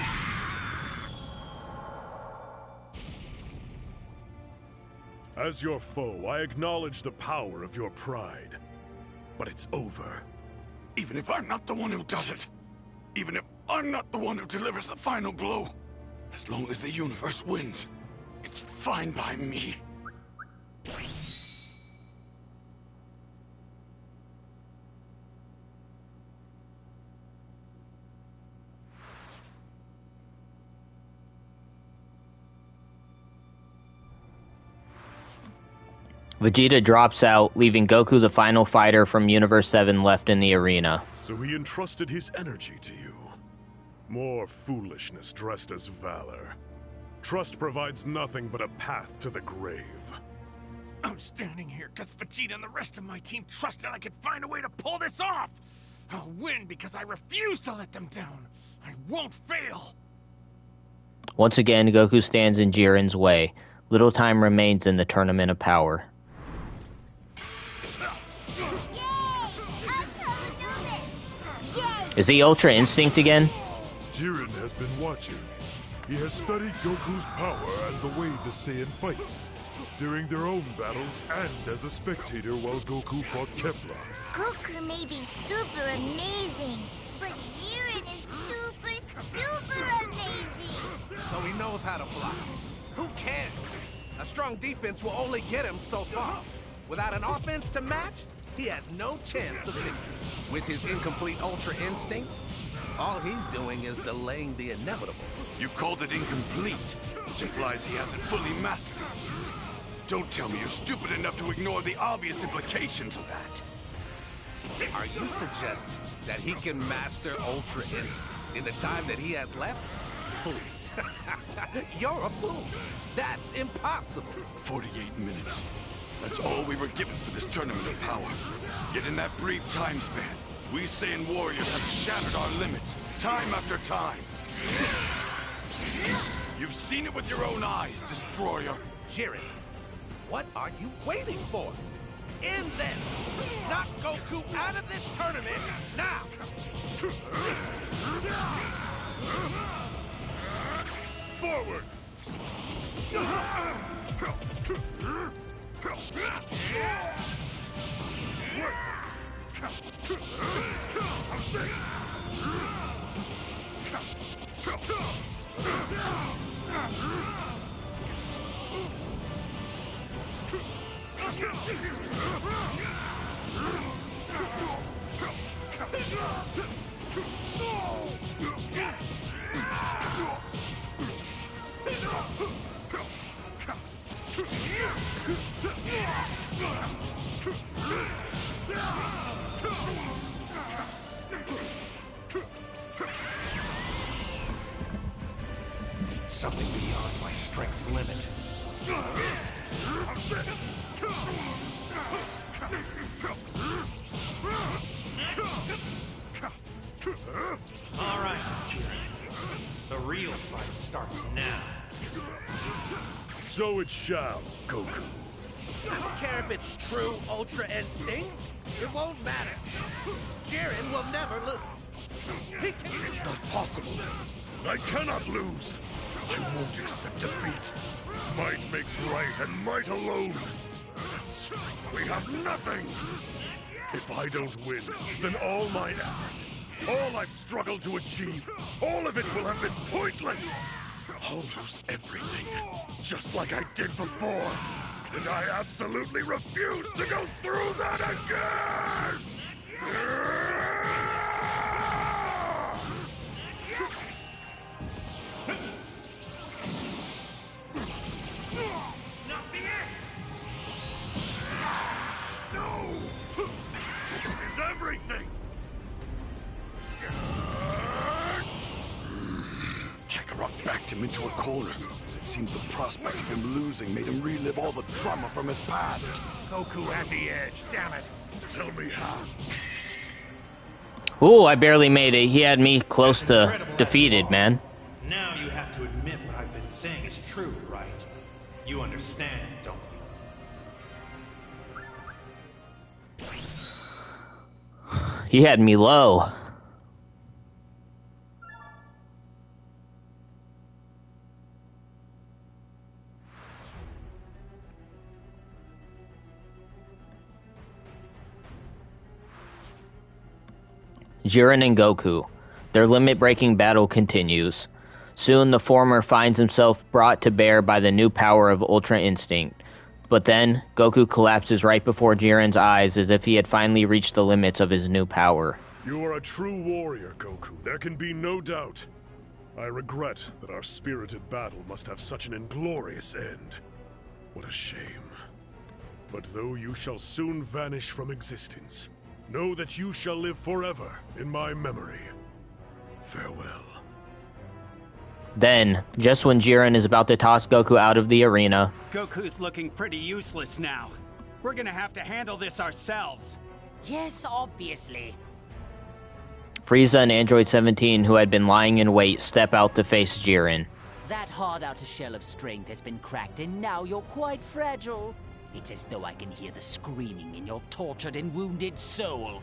As your foe, I acknowledge the power of your pride. But it's over. Even if I'm not the one who does it. Even if I'm not the one who delivers the final blow. As long as the universe wins, it's fine by me. Vegeta drops out, leaving Goku, the final fighter from Universe 7, left in the arena. So he entrusted his energy to you. More foolishness dressed as valor. Trust provides nothing but a path to the grave. I'm standing here because Vegeta and the rest of my team trusted I could find a way to pull this off. I'll win because I refuse to let them down. I won't fail. Once again, Goku stands in Jiren's way. Little time remains in the Tournament of Power. Is he Ultra Instinct again? Jiren has been watching. He has studied Goku's power and the way the Saiyan fights. During their own battles and as a spectator while Goku fought Kefla. Goku may be super amazing, but Jiren is super amazing! So he knows how to block. Who cares? A strong defense will only get him so far. Without an offense to match, he has no chance of victory. With his incomplete Ultra Instinct, All he's doing is delaying the inevitable. You called it incomplete, which implies he hasn't fully mastered it yet. Don't tell me you're stupid enough to ignore the obvious implications of that. Are you suggesting that he can master Ultra Instinct in the time that he has left? Please. You're a fool. That's impossible. 48 minutes. That's all we were given for this tournament of power. Yet in that brief time span, we Saiyan warriors have shattered our limits, time after time. You've seen it with your own eyes, Destroyer. Jiren, what are you waiting for? End this! Knock Goku out of this tournament, now! Forward! Something beyond my strength's limit. All right, Jiren. The real fight starts now. So it shall, Goku. I don't care if it's true Ultra Instinct. It won't matter. Jiren will never lose. He can... It's not possible. I cannot lose. I won't accept defeat. Might makes right, and might alone. Without strength, we have nothing. If I don't win, then all my effort, all I've struggled to achieve, all of it will have been pointless. I'll lose everything, just like I did before. And I absolutely refuse to go through that again! It's not the end! No! This is everything! Kakarot backed him into a corner. It seems the prospect of him losing made him relive all the trauma from his past. Goku had the edge, damn it. Tell me how. Ooh, I barely made it. He had me close to defeated, man. Now you have to admit what I've been saying is true, right? You understand, don't you? He had me low. Jiren and Goku. Their limit-breaking battle continues. Soon the former finds himself brought to bear by the new power of Ultra Instinct. But then, Goku collapses right before Jiren's eyes as if he had finally reached the limits of his new power. You are a true warrior, Goku. There can be no doubt. I regret that our spirited battle must have such an inglorious end. What a shame. But though you shall soon vanish from existence, know that you shall live forever in my memory. Farewell. Then, just when Jiren is about to toss Goku out of the arena... Goku's looking pretty useless now. We're gonna have to handle this ourselves. Yes, obviously. Frieza and Android 17, who had been lying in wait, step out to face Jiren. That hard outer shell of strength has been cracked, and now you're quite fragile. It's as though I can hear the screaming in your tortured and wounded soul.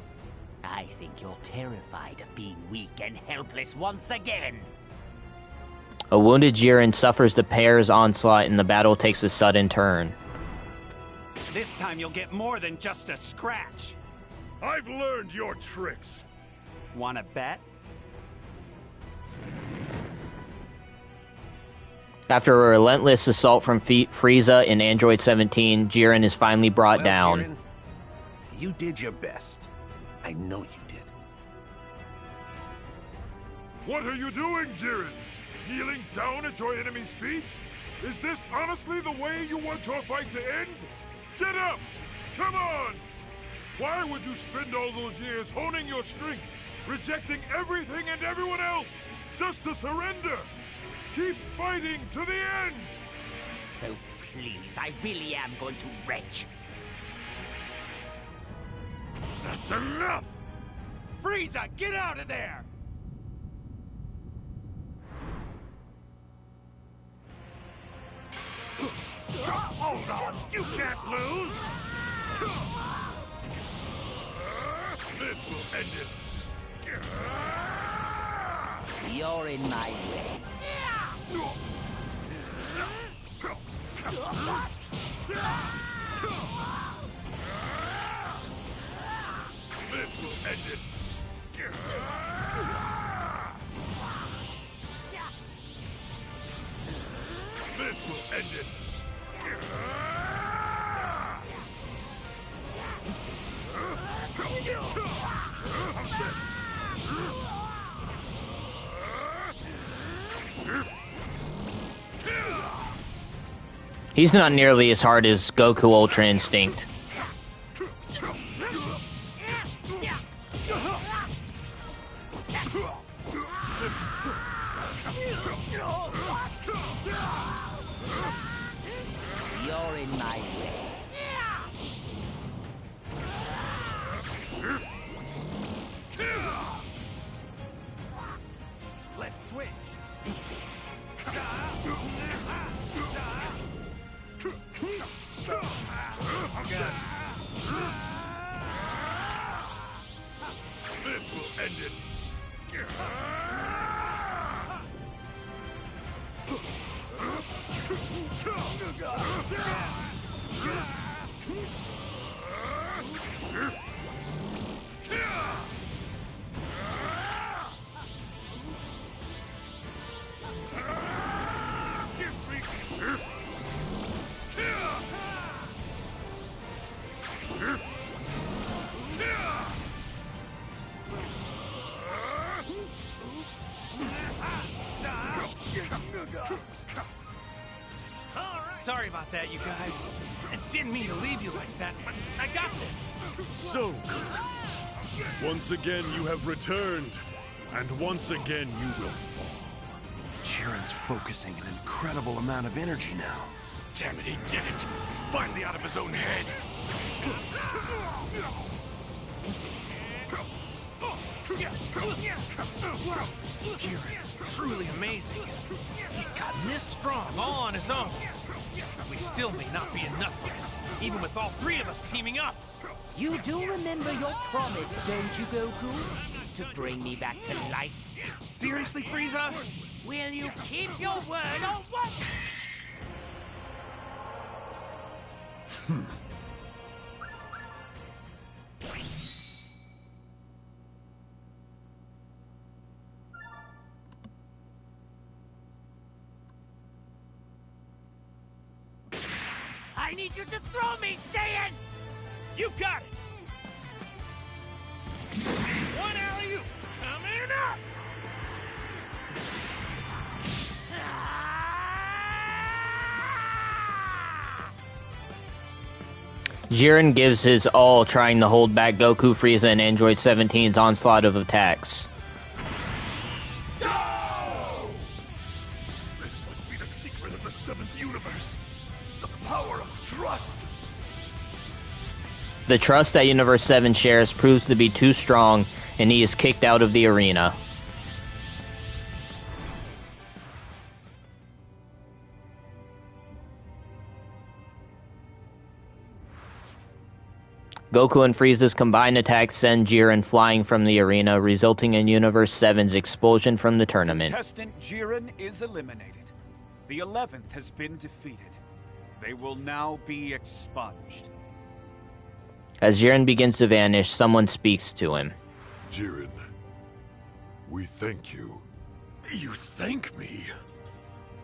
I think you're terrified of being weak and helpless once again. A wounded Jiren suffers the pair's onslaught and the battle takes a sudden turn. This time you'll get more than just a scratch. I've learned your tricks. Wanna bet? After a relentless assault from Frieza and Android 17, Jiren is finally brought down. Jiren, you did your best. I know you did. What are you doing, Jiren? Kneeling down at your enemy's feet? Is this honestly the way you want your fight to end? Get up! Come on! Why would you spend all those years honing your strength, rejecting everything and everyone else, just to surrender? Keep fighting to the end! Oh, please, I really am going to retch. That's enough! Frieza, get out of there! Hold on, you can't lose! This will end it! You're in my way. This will end it! This will end it! He's not nearly as hard as Goku Ultra Instinct. You're in my way. Let's switch. This will end it! Sorry about that, you guys. I didn't mean to leave you like that, but I got this. So good. Once again you have returned, and once again you will fall. Jiren's focusing an incredible amount of energy now. Damn it, he did it! Finally out of his own head! Jiren's truly amazing. He's gotten this strong all on his own. We still may not be enough yet, even with all three of us teaming up. You do remember your promise, don't you, Goku? To bring me back to life? Seriously, Frieza? Will you keep your word or what? I need you to throw me, Saiyan! You got it! One alley-oop coming up! Jiren gives his all trying to hold back Goku, Frieza, and Android 17's onslaught of attacks. Go! This must be the secret of the 7th universe. The power of trust. The trust that Universe 7 shares proves to be too strong, and he is kicked out of the arena. Goku and Frieza's combined attacks send Jiren flying from the arena, resulting in Universe 7's expulsion from the tournament. Contestant Jiren is eliminated. The 11th has been defeated. They will now be expunged. As Jiren begins to vanish, someone speaks to him. Jiren, we thank you. You thank me?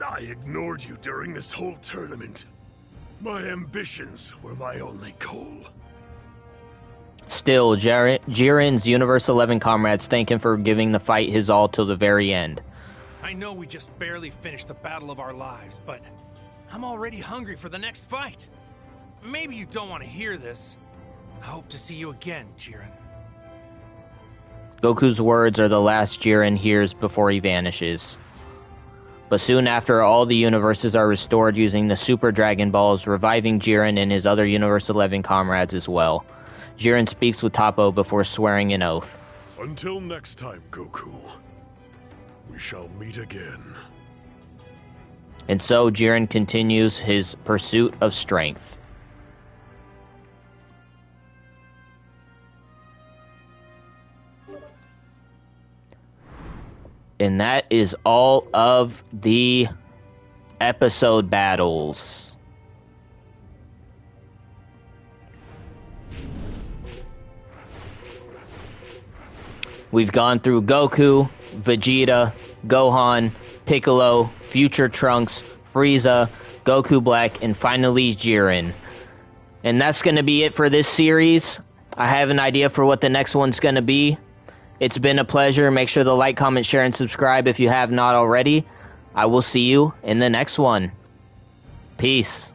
I ignored you during this whole tournament. My ambitions were my only goal. Still, Jiren's Universe 11 comrades thank him for giving the fight his all till the very end. I know we just barely finished the battle of our lives, but I'm already hungry for the next fight. Maybe you don't want to hear this. I hope to see you again, Jiren. Goku's words are the last Jiren hears before he vanishes. But soon after, all the universes are restored using the Super Dragon Balls, reviving Jiren and his other Universe 11 comrades as well. Jiren speaks with Toppo before swearing an oath. Until next time, Goku. We shall meet again. And so Jiren continues his pursuit of strength. And that is all of the episode battles. We've gone through Goku, Vegeta, Gohan, Piccolo, Future Trunks, Frieza, Goku Black, and finally Jiren. And that's going to be it for this series. I have an idea for what the next one's going to be. It's been a pleasure. Make sure to like, comment, share, and subscribe if you have not already. I will see you in the next one. Peace.